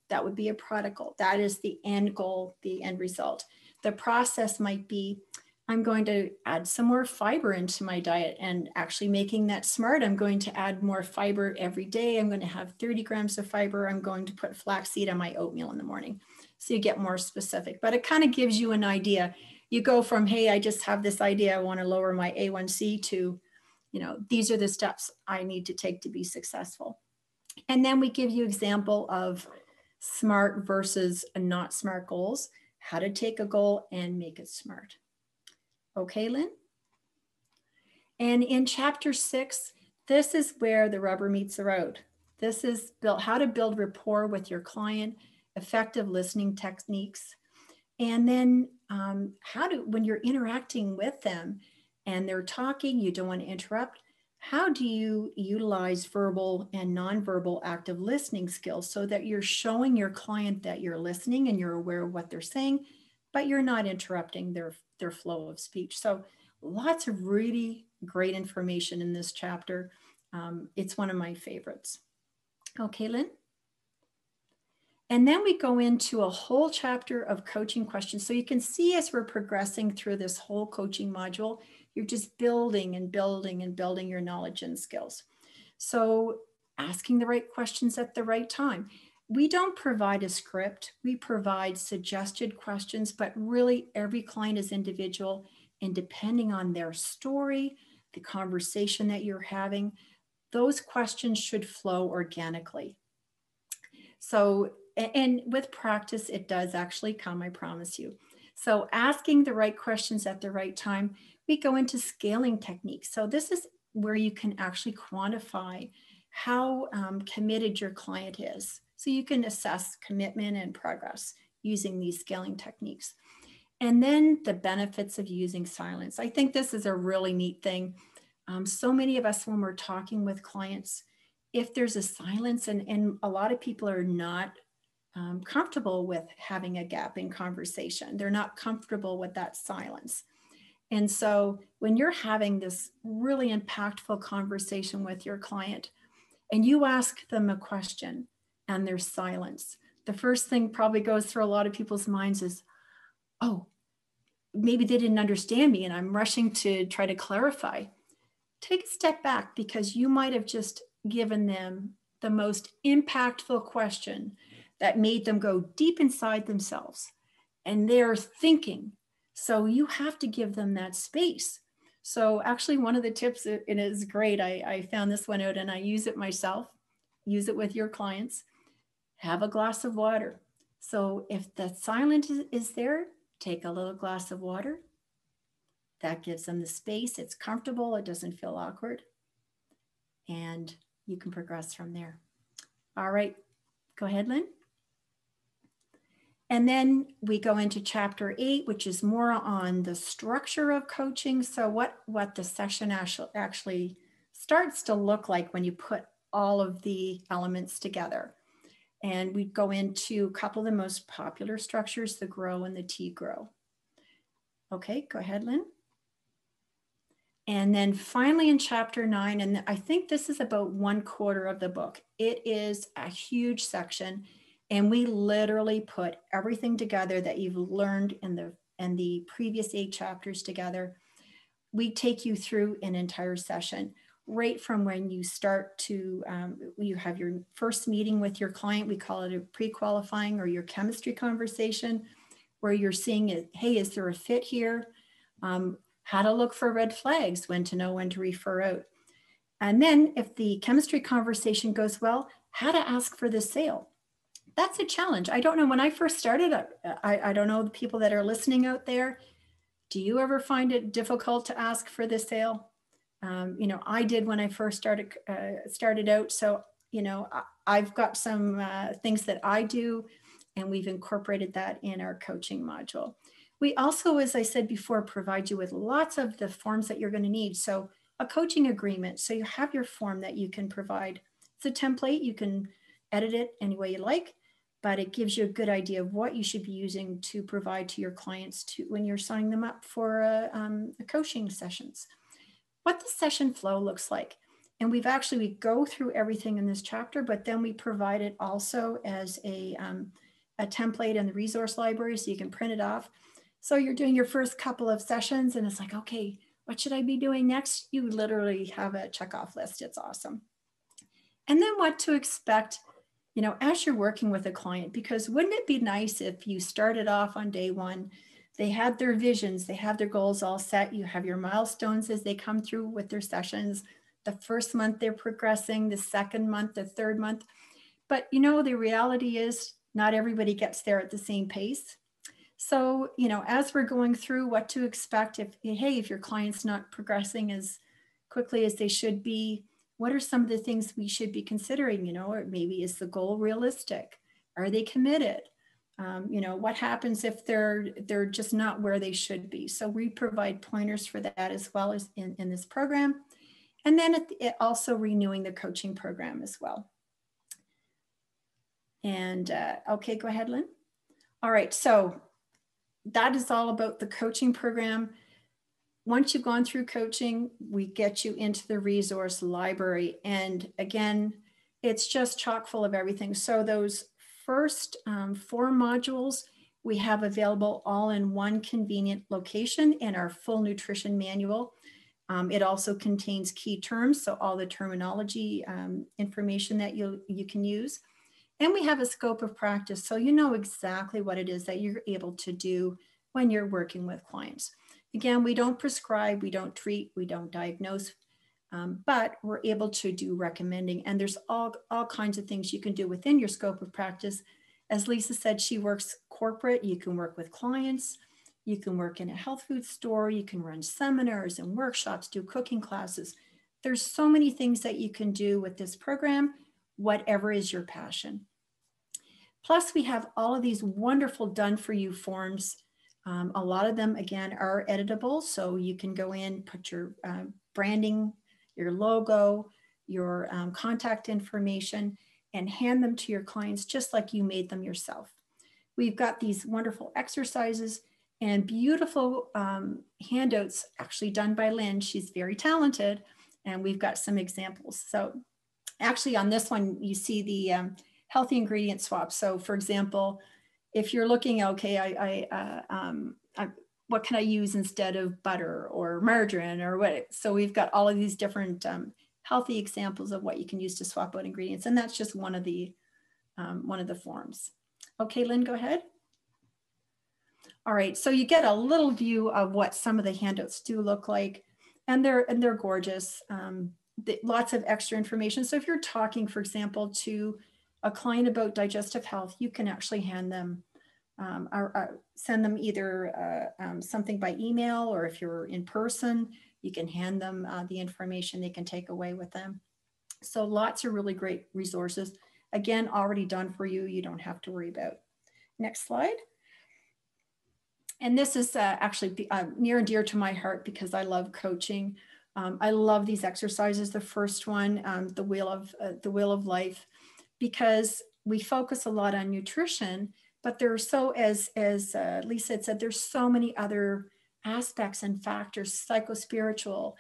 That would be a product goal. That is the end goal, the end result. The process might be, I'm going to add some more fiber into my diet, and actually making that smart. I'm going to add more fiber every day. I'm going to have 30 grams of fiber. I'm going to put flaxseed on my oatmeal in the morning. So you get more specific, but it kind of gives you an idea. You go from, hey, I just have this idea, I want to lower my A1C, to, you know, these are the steps I need to take to be successful. And then we give you example of smart versus not smart goals, how to take a goal and make it smart. Okay, Lynn? And in chapter 6, this is where the rubber meets the road. This is how to build rapport with your client, effective listening techniques, and then when you're interacting with them and they're talking, you don't want to interrupt. How do you utilize verbal and nonverbal active listening skills so that you're showing your client that you're listening and you're aware of what they're saying, but you're not interrupting their flow of speech? So lots of really great information in this chapter. It's one of my favorites. Okay, Lynn? And then we go into a whole chapter of coaching questions. So you can see as we're progressing through this whole coaching module, you're just building and building and building your knowledge and skills. So asking the right questions at the right time. We don't provide a script. We provide suggested questions, but really every client is individual, and depending on their story, the conversation that you're having, those questions should flow organically. So, and with practice, it does actually come, I promise you. So asking the right questions at the right time, we go into scaling techniques. So this is where you can actually quantify how committed your client is. So you can assess commitment and progress using these scaling techniques. And then the benefits of using silence. I think this is a really neat thing. So many of us, when we're talking with clients, if there's a silence, and a lot of people are not comfortable with having a gap in conversation. They're not comfortable with that silence. And so when you're having this really impactful conversation with your client and you ask them a question and there's silence, the first thing probably goes through a lot of people's minds is, oh, maybe they didn't understand me and I'm rushing to try to clarify. Take a step back, because you might have just given them the most impactful question that made them go deep inside themselves, and they're thinking. So you have to give them that space. So actually one of the tips, and it is great, I found this one out and I use it myself, use it with your clients, have a glass of water. So if the silence is there, take a little glass of water. That gives them the space, it's comfortable, it doesn't feel awkward, and you can progress from there. All right, go ahead, Lynn. And then we go into chapter 8, which is more on the structure of coaching. So what the session actually starts to look like when you put all of the elements together. And we go into a couple of the most popular structures, the GROW and the T-GROW. Okay, go ahead, Lynn. And then finally in chapter 9, and I think this is about 1/4 of the book, it is a huge section. And we literally put everything together that you've learned in the previous 8 chapters together. We take you through an entire session, right from when you start to, you have your first meeting with your client. We call it a pre-qualifying or your chemistry conversation, where you're seeing it, hey, is there a fit here? How to look for red flags, when to know when to refer out. And then if the chemistry conversation goes well, how to ask for the sale. That's a challenge. I don't know, when I first started, I don't know the people that are listening out there, do you ever find it difficult to ask for the sale? You know, I did when I first started out. So, you know, I've got some things that I do, and we've incorporated that in our coaching module. We also, as I said before, provide you with lots of the forms that you're going to need. So a coaching agreement. So you have your form that you can provide. It's a template. You can edit it any way you like, but it gives you a good idea of what you should be using to provide to your clients when you're signing them up for a coaching sessions. What the session flow looks like. And we go through everything in this chapter, but then we provide it also as a template in the resource library, so you can print it off. So you're doing your first couple of sessions and it's like, okay, what should I be doing next? You literally have a checkoff list. It's awesome. And then what to expect, you know, as you're working with a client, because wouldn't it be nice if you started off on day 1, they had their visions, they have their goals all set, you have your milestones as they come through with their sessions. The first month they're progressing, the second month, the third month. But you know, the reality is Not everybody gets there at the same pace. So, you know, as we're going through what to expect, if your client's not progressing as quickly as they should be, what are some of the things we should be considering, you know, or maybe is the goal realistic? Are they committed? You know, what happens if they're just not where they should be? So we provide pointers for that as well as in this program. And then also renewing the coaching program as well. And okay, go ahead, Lynn. All right, so that is all about the coaching program. Once you've gone through coaching, we get you into the resource library. And again, it's just chock full of everything. So those first 4 modules we have available all in one convenient location in our full nutrition manual. It also contains key terms, so all the terminology information that you can use. And we have a scope of practice, so you know exactly what it is that you're able to do when you're working with clients. Again, we don't prescribe, we don't treat, we don't diagnose, but we're able to do recommending. And there's all kinds of things you can do within your scope of practice. As Lisa said, she works corporate. You can work with clients. You can work in a health food store. You can run seminars and workshops, do cooking classes. There's so many things that you can do with this program, whatever is your passion. Plus, we have all of these wonderful done-for-you forms. A lot of them, again, are editable. So you can go in, put your branding, your logo, your contact information, and hand them to your clients just like you made them yourself. We've got these wonderful exercises and beautiful handouts actually done by Lynne. She's very talented, and we've got some examples. So actually on this one, you see the healthy ingredient swap. So for example, if you're looking, okay, what can I use instead of butter or margarine or what? So we've got all of these different healthy examples of what you can use to swap out ingredients. And that's just one of the forms. Okay, Lynn, go ahead. All right, so you get a little view of what some of the handouts do look like, and they're gorgeous. Lots of extra information. So if you're talking, for example, to a client about digestive health, you can actually hand them or send them either something by email, or if you're in person, you can hand them the information they can take away with them. So lots of really great resources. Again, already done for you. You don't have to worry about. Next slide. And this is actually near and dear to my heart because I love coaching. I love these exercises. The first one, the wheel of life, because we focus a lot on nutrition, but there's so, as Lisa had said, there's so many other aspects and factors, psychospiritual,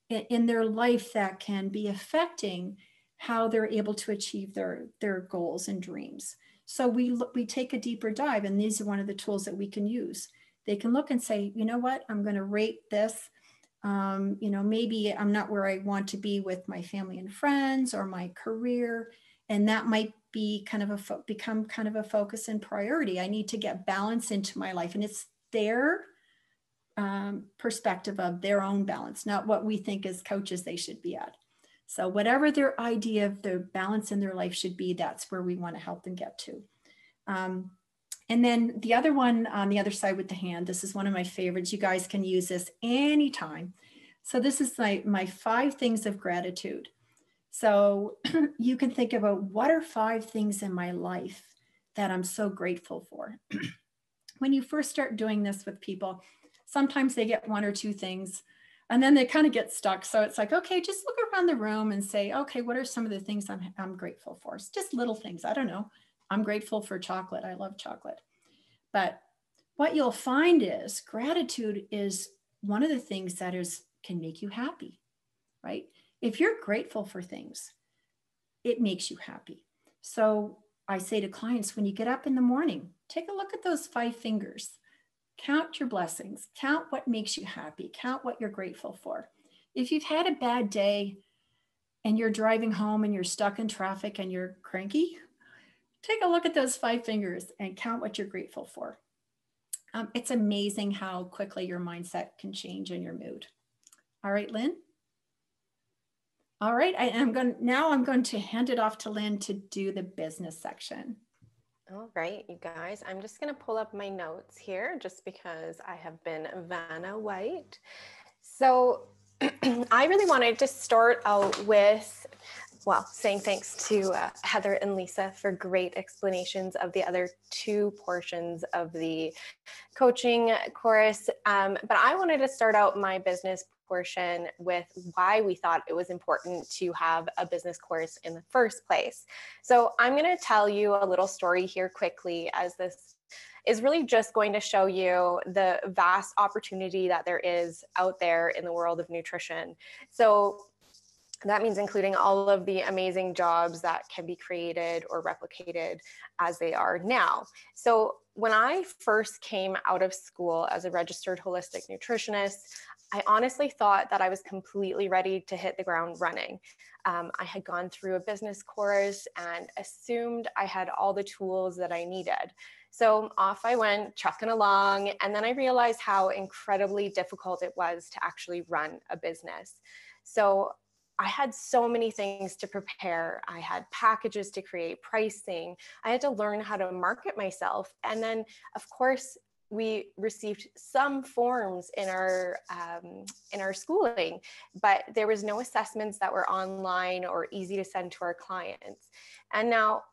in their life that can be affecting how they're able to achieve their goals and dreams. So we take a deeper dive, and these are one of the tools that we can use. They can look and say, you know what, I'm going to rate this. You know, maybe I'm not where I want to be with my family and friends or my career. And that might be become kind of a focus and priority. I need to get balance into my life. And it's their perspective of their own balance, not what we think as coaches they should be at. So whatever their idea of the balance in their life should be, that's where we want to help them get to. And then the other one on the other side with the hand, this is one of my favorites. You guys can use this anytime. So this is my 5 things of gratitude. So you can think about, what are 5 things in my life that I'm so grateful for? When you first start doing this with people, sometimes they get 1 or 2 things, and then they kind of get stuck. So it's like, okay, just look around the room and say, okay, what are some of the things I'm grateful for? It's just little things. I don't know. I'm grateful for chocolate. I love chocolate. But what you'll find is gratitude is one of the things that can make you happy, right? If you're grateful for things, it makes you happy. So I say to clients, when you get up in the morning, take a look at those 5 fingers. Count your blessings. Count what makes you happy. Count what you're grateful for. If you've had a bad day and you're driving home and you're stuck in traffic and you're cranky, take a look at those 5 fingers and count what you're grateful for. It's amazing how quickly your mindset can change and your mood. All right, Lynn? All right, I'm going to hand it off to Lynn to do the business section. All right, you guys, I'm just going to pull up my notes here just because I have been Vanna White. So I really wanted to start out with, well, saying thanks to Heather and Lisa for great explanations of the other two portions of the coaching course. But I wanted to start out my business portion with why we thought it was important to have a business course in the first place. So I'm going to tell you a little story here quickly, as this is really just going to show you the vast opportunity that there is out there in the world of nutrition. So that means including all of the amazing jobs that can be created or replicated as they are now. So when I first came out of school as a registered holistic nutritionist, I honestly thought that I was completely ready to hit the ground running. I had gone through a business course and assumed I had all the tools that I needed. So off I went, trucking along, and then I realized how incredibly difficult it was to actually run a business. So I had so many things to prepare. I had packages to create, pricing. I had to learn how to market myself. And then, of course, we received some forms in our schooling, but there was no assessments that were online or easy to send to our clients. And now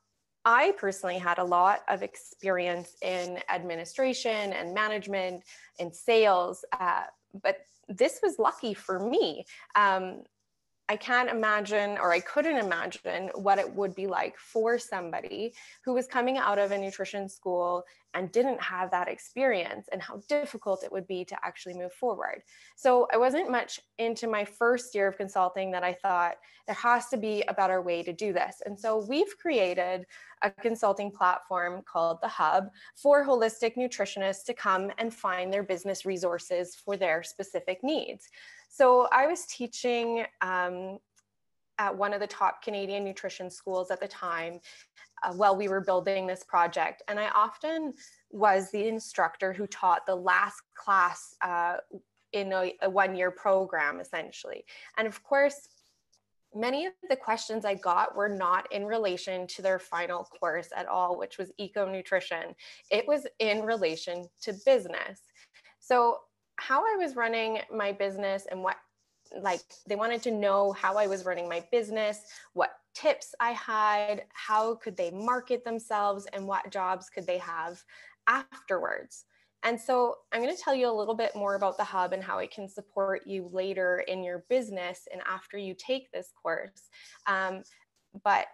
I personally had a lot of experience in administration and management and sales, but this was lucky for me. I can't imagine, or I couldn't imagine what it would be like for somebody who was coming out of a nutrition school and didn't have that experience, and how difficult it would be to actually move forward. So I wasn't much into my first year of consulting that I thought there has to be a better way to do this. And so we've created a consulting platform called The Hub for holistic nutritionists to come and find their business resources for their specific needs. So I was teaching at one of the top Canadian nutrition schools at the time while we were building this project. And I often was the instructor who taught the last class in a one-year program, essentially. And of course, many of the questions I got were not in relation to their final course at all, which was eco-nutrition. It was in relation to business. So how I was running my business and they wanted to know how I was running my business, what tips I had, how could they market themselves, and what jobs could they have afterwards. And so I'm going to tell you a little bit more about the Hub and how it can support you later in your business and after you take this course. But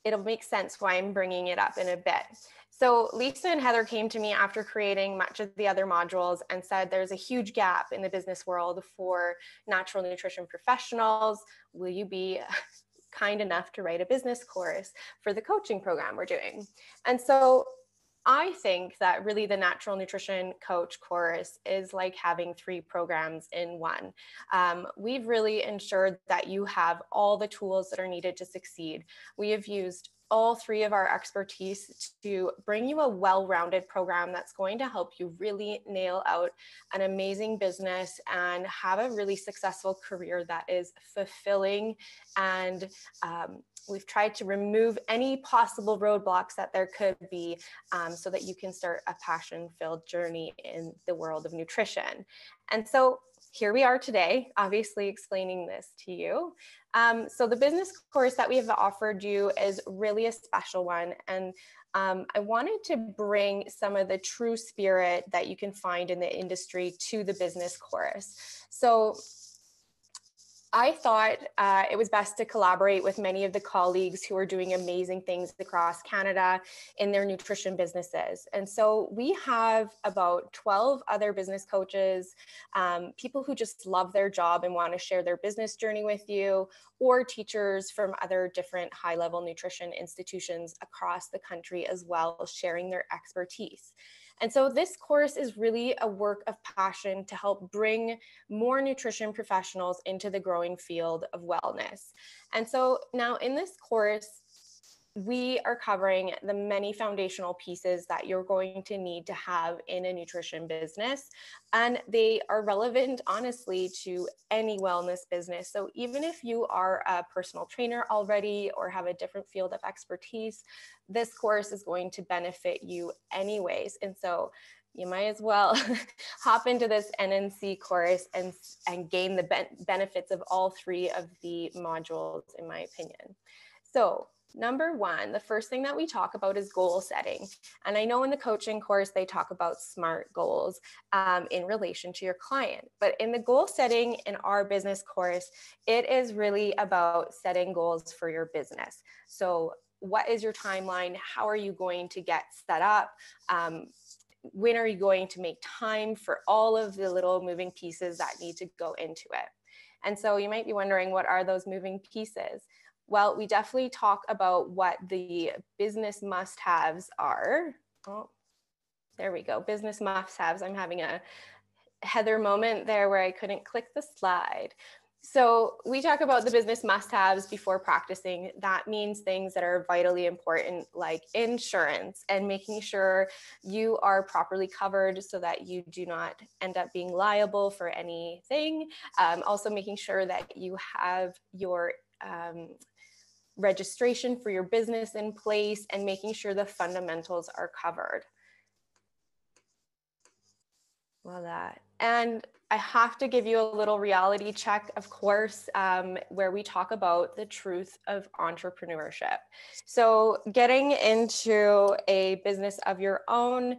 it'll make sense why I'm bringing it up in a bit. So Lisa and Heather came to me after creating much of the other modules and said there's a huge gap in the business world for natural nutrition professionals. Will you be kind enough to write a business course for the coaching program we're doing? And so I think that really the natural nutrition coach course is like having 3 programs in one. We've really ensured that you have all the tools that are needed to succeed. We have used all 3 of our expertise to bring you a well-rounded program that's going to help you really nail out an amazing business and have a really successful career that is fulfilling. And we've tried to remove any possible roadblocks that there could be so that you can start a passion-filled journey in the world of nutrition. And so here we are today, obviously explaining this to you. So the business course that we have offered you is really a special one. And I wanted to bring some of the true spirit that you can find in the industry to the business course. So I thought it was best to collaborate with many of the colleagues who are doing amazing things across Canada in their nutrition businesses. And so we have about 12 other business coaches, people who just love their job and want to share their business journey with you, or teachers from other different high-level nutrition institutions across the country as well, sharing their expertise. And so this course is really a work of passion to help bring more nutrition professionals into the growing field of wellness. And so now in this course, we are covering the many foundational pieces that you're going to need to have in a nutrition business. And they are relevant, honestly, to any wellness business. So even if you are a personal trainer already or have a different field of expertise, this course is going to benefit you anyways. And so you might as well hop into this NNC course and gain the benefits of all three of the modules, in my opinion. So number one, the first thing that we talk about is goal setting. And I know in the coaching course, they talk about SMART goals in relation to your client. But in the goal setting in our business course, it is really about setting goals for your business. So what is your timeline? How are you going to get set up? When are you going to make time for all of the little moving pieces that need to go into it? And so you might be wondering, what are those moving pieces? Well, we definitely talk about what the business must-haves are. Oh, there we go, business must-haves. I'm having a Heather moment there where I couldn't click the slide. So we talk about the business must-haves before practicing. That means things that are vitally important, like insurance and making sure you are properly covered so that you do not end up being liable for anything. Also making sure that you have your registration for your business in place and making sure the fundamentals are covered. Voila. And I have to give you a little reality check, of course, where we talk about the truth of entrepreneurship. So getting into a business of your own,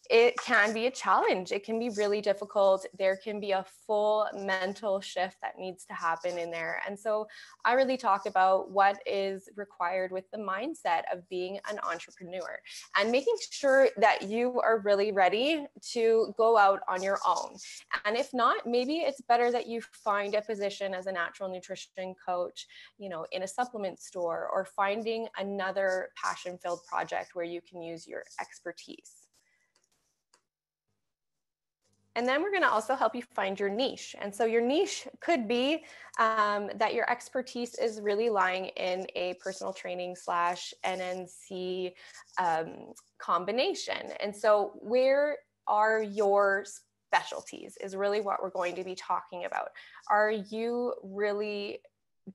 it can be a challenge. It can be really difficult. There can be a full mental shift that needs to happen in there. And so I really talk about what is required with the mindset of being an entrepreneur and making sure that you are really ready to go out on your own. And if not, maybe it's better that you find a position as a natural nutrition coach, you know, in a supplement store, or finding another passion-filled project where you can use your expertise. And then we're going to also help you find your niche. And so your niche could be that your expertise is really lying in a personal training / NNC combination. And so where are your specialties is really what we're going to be talking about. Are you really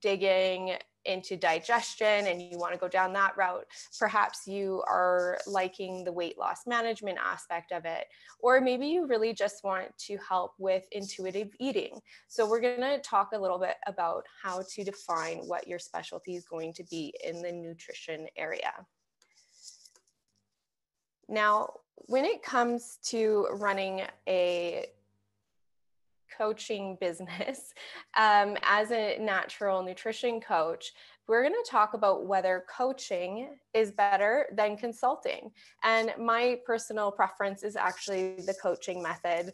digging into digestion and you want to go down that route? Perhaps you are liking the weight loss management aspect of it, or maybe you really just want to help with intuitive eating. So we're going to talk a little bit about how to define what your specialty is going to be in the nutrition area. Now, when it comes to running a coaching business, as a natural nutrition coach, we're going to talk about whether coaching is better than consulting. And my personal preference is actually the coaching method,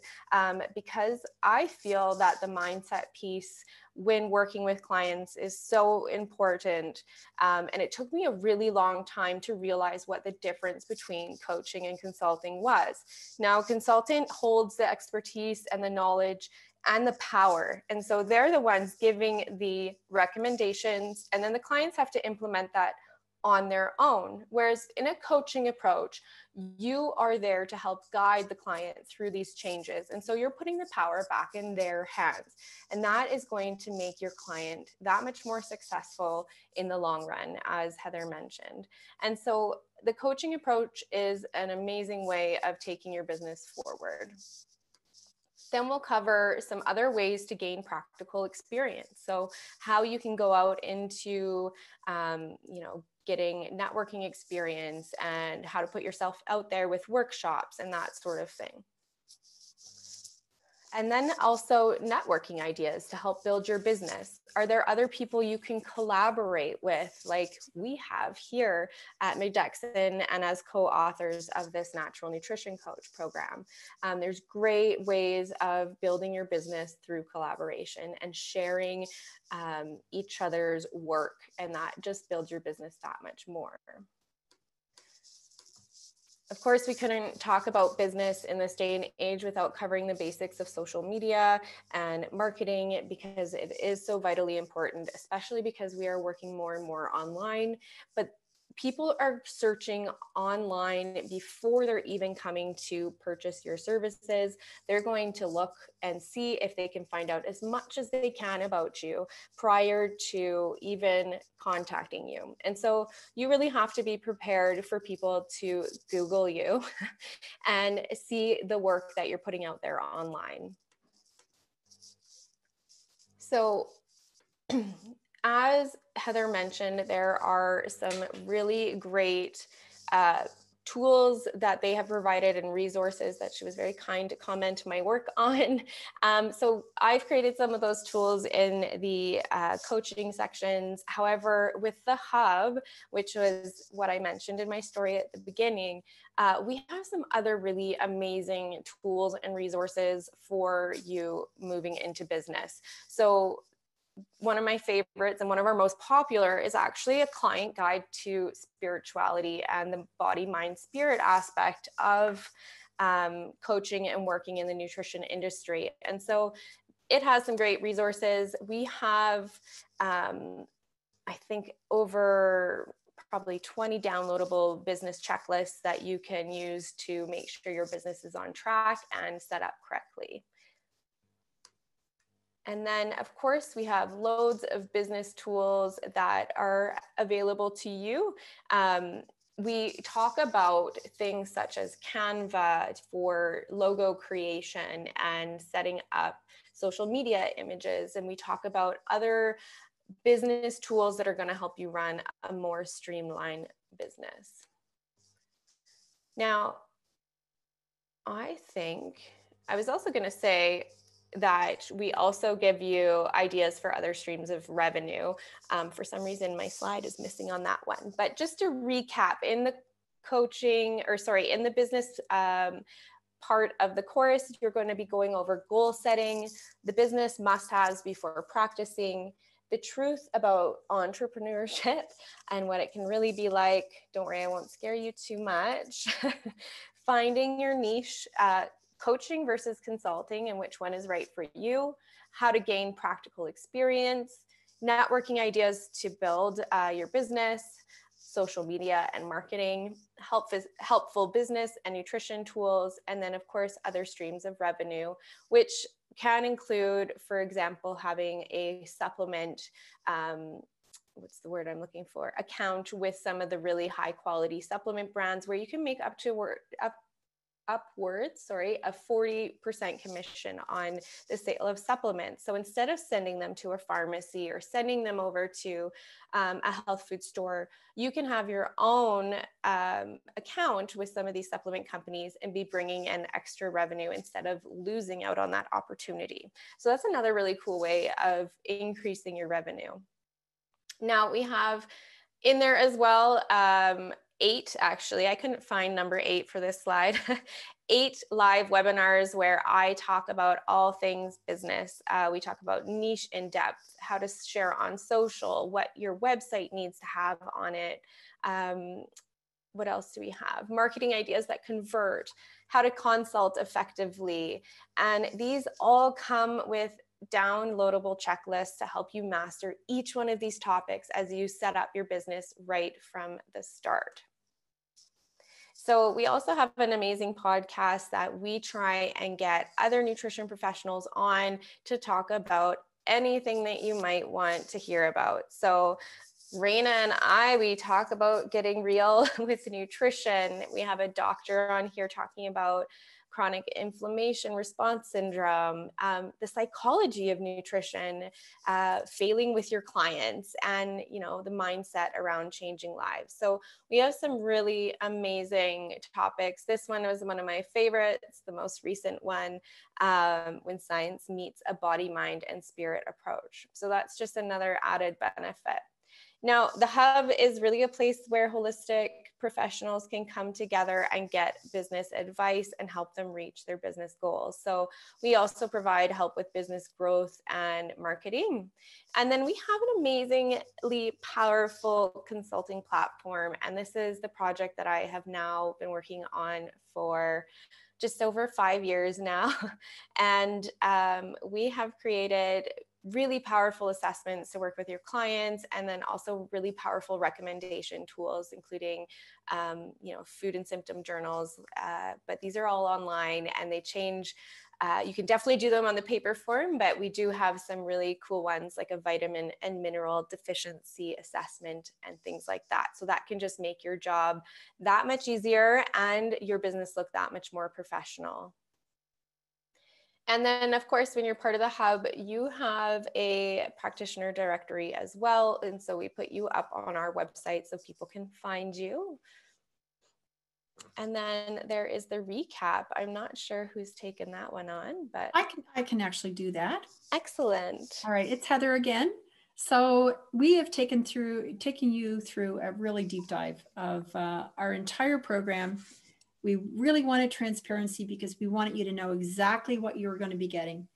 because I feel that the mindset piece when working with clients is so important. And it took me a really long time to realize what the difference between coaching and consulting was. Now, consultant holds the expertise and the knowledge and the power. And so they're the ones giving the recommendations, and then the clients have to implement that on their own. Whereas in a coaching approach, you are there to help guide the client through these changes. And so you're putting the power back in their hands. And that is going to make your client that much more successful in the long run, as Heather mentioned. And so the coaching approach is an amazing way of taking your business forward. Then we'll cover some other ways to gain practical experience. So how you can go out into, getting networking experience and how to put yourself out there with workshops and that sort of thing. And then also networking ideas to help build your business. Are there other people you can collaborate with, like we have here at Digestion and as co-authors of this Natural Nutrition Coach program? There's great ways of building your business through collaboration and sharing each other's work, and that just builds your business that much more. Of course, we couldn't talk about business in this day and age without covering the basics of social media and marketing, because it is so vitally important, especially because we are working more and more online. But people are searching online before they're even coming to purchase your services. They're going to look and see if they can find out as much as they can about you prior to even contacting you. And so you really have to be prepared for people to Google you and see the work that you're putting out there online. So as Heather mentioned, there are some really great tools that they have provided and resources that she was very kind to comment my work on. So I've created some of those tools in the coaching sections. However, with the hub, which was what I mentioned in my story at the beginning, we have some other really amazing tools and resources for you moving into business. So one of my favorites and one of our most popular is actually a client guide to spirituality and the body, mind, spirit aspect of coaching and working in the nutrition industry. And so it has some great resources. We have, I think, over probably 20 downloadable business checklists that you can use to make sure your business is on track and set up correctly. And then, of course, we have loads of business tools that are available to you. We talk about things such as Canva for logo creation and setting up social media images. And we talk about other business tools that are going to help you run a more streamlined business. Now, I think I was also going to say that we also give you ideas for other streams of revenue. For some reason, my slide is missing on that one. But just to recap, in the in the business part of the course, you're going to be going over goal setting, the business must-haves before practicing, the truth about entrepreneurship and what it can really be like. Don't worry, I won't scare you too much. Finding your niche, coaching versus consulting and which one is right for you, how to gain practical experience, networking ideas to build your business, social media and marketing, helpful business and nutrition tools, and then of course other streams of revenue, which can include, for example, having a supplement, what's the word I'm looking for, account with some of the really high quality supplement brands where you can make upwards a 40% commission on the sale of supplements. So instead of sending them to a pharmacy or sending them over to a health food store, you can have your own account with some of these supplement companies and be bringing in extra revenue instead of losing out on that opportunity. So that's another really cool way of increasing your revenue. Now we have in there as well, 8, actually, I couldn't find number 8 for this slide, 8 live webinars where I talk about all things business. We talk about niche in depth, how to share on social, what your website needs to have on it. What else do we have? Marketing ideas that convert, how to consult effectively. And these all come with downloadable checklists to help you master each one of these topics as you set up your business right from the start. So we also have an amazing podcast that we try and get other nutrition professionals on to talk about anything that you might want to hear about. So Raina and I, we talk about getting real with nutrition. We have a doctor on here talking about chronic inflammation response syndrome, the psychology of nutrition, failing with your clients, and the mindset around changing lives. So we have some really amazing topics. This one was one of my favorites, the most recent one, when science meets a body, mind, and spirit approach. So that's just another added benefit. Now, the hub is really a place where holistic professionals can come together and get business advice and help them reach their business goals. So we also provide help with business growth and marketing. And then we have an amazingly powerful consulting platform. And this is the project that I have now been working on for just over 5 years now. And we have created really powerful assessments to work with your clients, and then also really powerful recommendation tools, including, food and symptom journals. But these are all online and they change. You can definitely do them on the paper form, but we do have some really cool ones like a vitamin and mineral deficiency assessment and things like that. So that can just make your job that much easier and your business look that much more professional. And then, of course, when you're part of the hub, you have a practitioner directory as well. And so we put you up on our website so people can find you. And then there is the recap. I'm not sure who's taken that one on, but I can actually do that. Excellent. All right, it's Heather again. So we have taken you through a really deep dive of our entire program. We really wanted transparency because we wanted you to know exactly what you were going to be getting.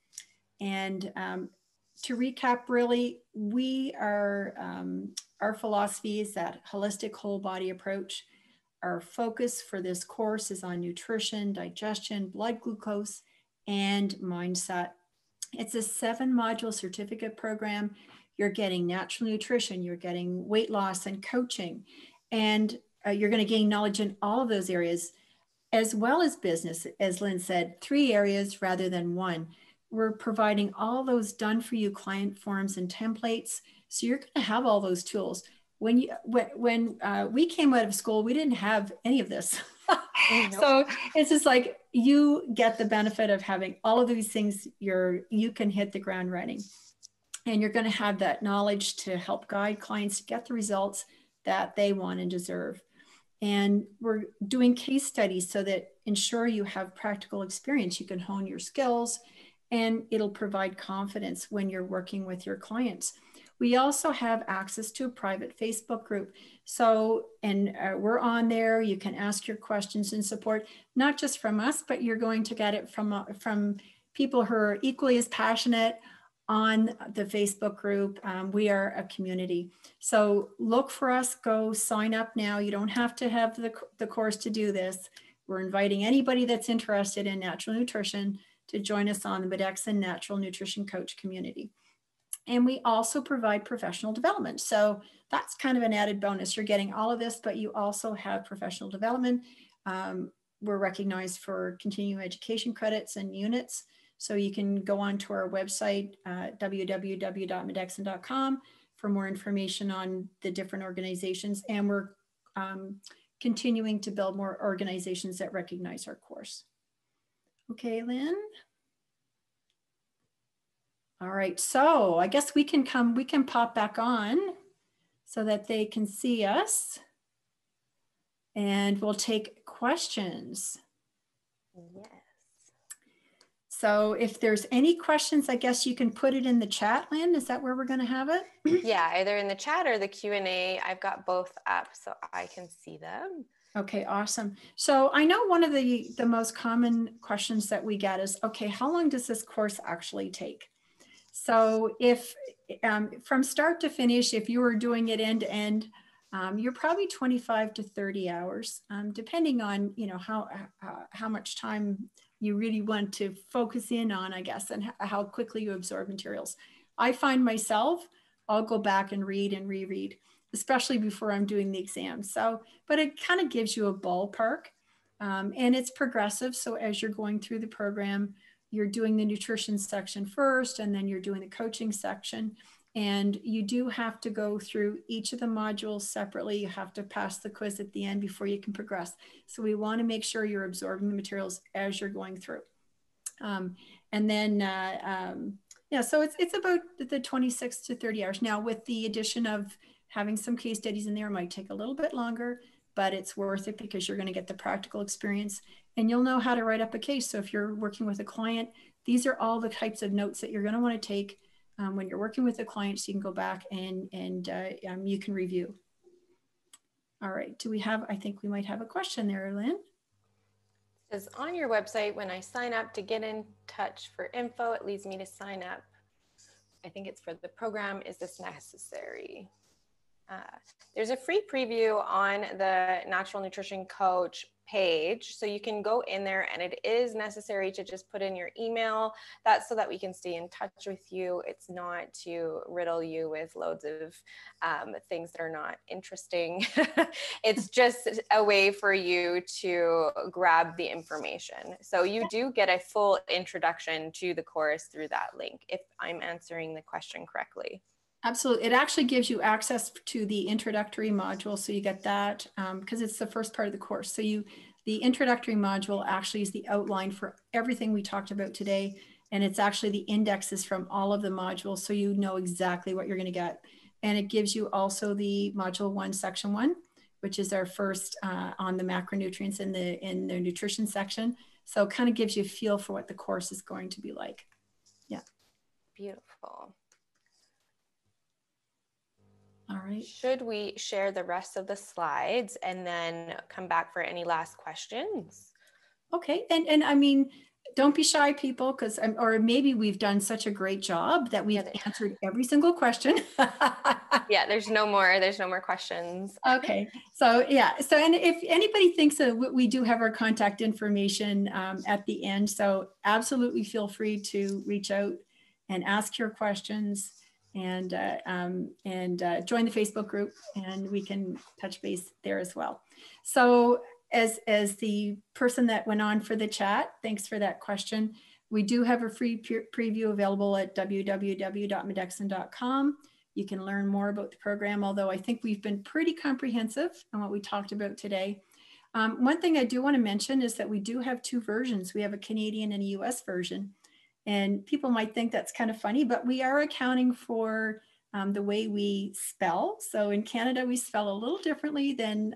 And to recap, really, our philosophy is that holistic whole body approach. Our focus for this course is on nutrition, digestion, blood glucose, and mindset. It's a 7-module certificate program. You're getting natural nutrition, you're getting weight loss and coaching, and you're going to gain knowledge in all of those areas, as well as business, as Lynn said, 3 areas rather than 1. We're providing all those done for you client forms and templates. So you're going to have all those tools. When we came out of school, we didn't have any of this. Nope. So it's just like you get the benefit of having all of these things. You can hit the ground running, and you're going to have that knowledge to help guide clients to get the results that they want and deserve. And we're doing case studies so that ensure you have practical experience. You can hone your skills, and it'll provide confidence when you're working with your clients. We also have access to a private Facebook group. So, we're on there. You can ask your questions and support, not just from us, but you're going to get it from people who are equally as passionate on the Facebook group. We are a community. So look for us, go sign up now. You don't have to have the course to do this. We're inviting anybody that's interested in natural nutrition to join us on the Medexin Natural Nutrition Coach community. And we also provide professional development. So that's kind of an added bonus. You're getting all of this, but you also have professional development. We're recognized for continuing education credits and units. So you can go on to our website, www.medexin.com, for more information on the different organizations. And we're continuing to build more organizations that recognize our course. Okay, Lynn? All right, so I guess we can pop back on so that they can see us. And we'll take questions. Yes. So if there's any questions, I guess you can put it in the chat, Lynn. Is that where we're going to have it? Yeah, either in the chat or the Q&A. I've got both up so I can see them. Okay, awesome. So I know one of the most common questions that we get is, okay, how long does this course actually take? So if from start to finish, if you were doing it end to end, you're probably 25 to 30 hours, depending on, how much time you really want to focus in on, I guess, and how quickly you absorb materials. I find myself, I'll go back and read and reread, especially before I'm doing the exam. So, but it kind of gives you a ballpark, and it's progressive. So as you're going through the program, you're doing the nutrition section first, and then you're doing the coaching section. And you do have to go through each of the modules separately. You have to pass the quiz at the end before you can progress. So we want to make sure you're absorbing the materials as you're going through. So it's about the 26 to 30 hours. Now, with the addition of having some case studies in there, it might take a little bit longer, but it's worth it because you're going to get the practical experience and you'll know how to write up a case. So if you're working with a client, these are all the types of notes that you're going to want to take when you're working with a client, so you can go back and you can review. All right, I think we might have a question there, Lynn. It says, on your website, when I sign up to get in touch for info, it leads me to sign up. I think it's for the program. Is this necessary? There's a free preview on the Natural Nutrition Coach page. So you can go in there, and it is necessary to just put in your email. That's so that we can stay in touch with you. It's not to riddle you with loads of things that are not interesting. It's just a way for you to grab the information. So you do get a full introduction to the course through that link, if I'm answering the question correctly. Absolutely. It actually gives you access to the introductory module. So you get that because it's the first part of the course. So the introductory module actually is the outline for everything we talked about today. And it's actually the indexes from all of the modules. So you know exactly what you're going to get. And it gives you also the module 1, section 1, which is our first on the macronutrients in the nutrition section. So it kind of gives you a feel for what the course is going to be like. Yeah. Beautiful. All right. Should we share the rest of the slides and then come back for any last questions? Okay. And I mean, don't be shy, people, because or maybe we've done such a great job that we've answered every single question. Yeah, there's no more questions. Okay. So yeah. So, and if anybody thinks that we do have our contact information at the end, so absolutely feel free to reach out and ask your questions, and join the Facebook group, and we can touch base there as well. So as the person that went on for the chat, thanks for that question. We do have a free preview available at www.medexin.com. You can learn more about the program, although I think we've been pretty comprehensive on what we talked about today. One thing I do want to mention is that we do have 2 versions. We have a Canadian and a US version. And people might think that's kind of funny, but we are accounting for the way we spell. So in Canada, we spell a little differently than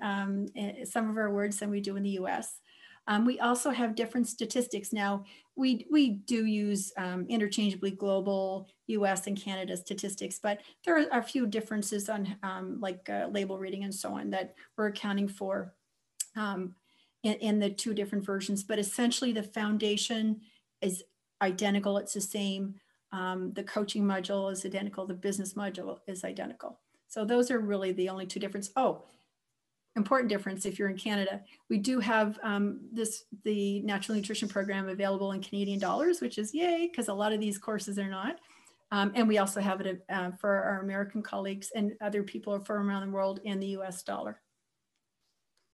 some of our words than we do in the US. We also have different statistics. Now, we do use interchangeably global US and Canada statistics, but there are a few differences on label reading and so on that we're accounting for in the 2 different versions. But essentially, the foundation is identical. It's the same. The coaching module is identical. The business module is identical. So those are really the only 2 differences. Oh, important difference if you're in Canada. We do have the natural nutrition program available in Canadian dollars, which is yay, because a lot of these courses are not. And we also have it for our American colleagues and other people from around the world in the US dollar.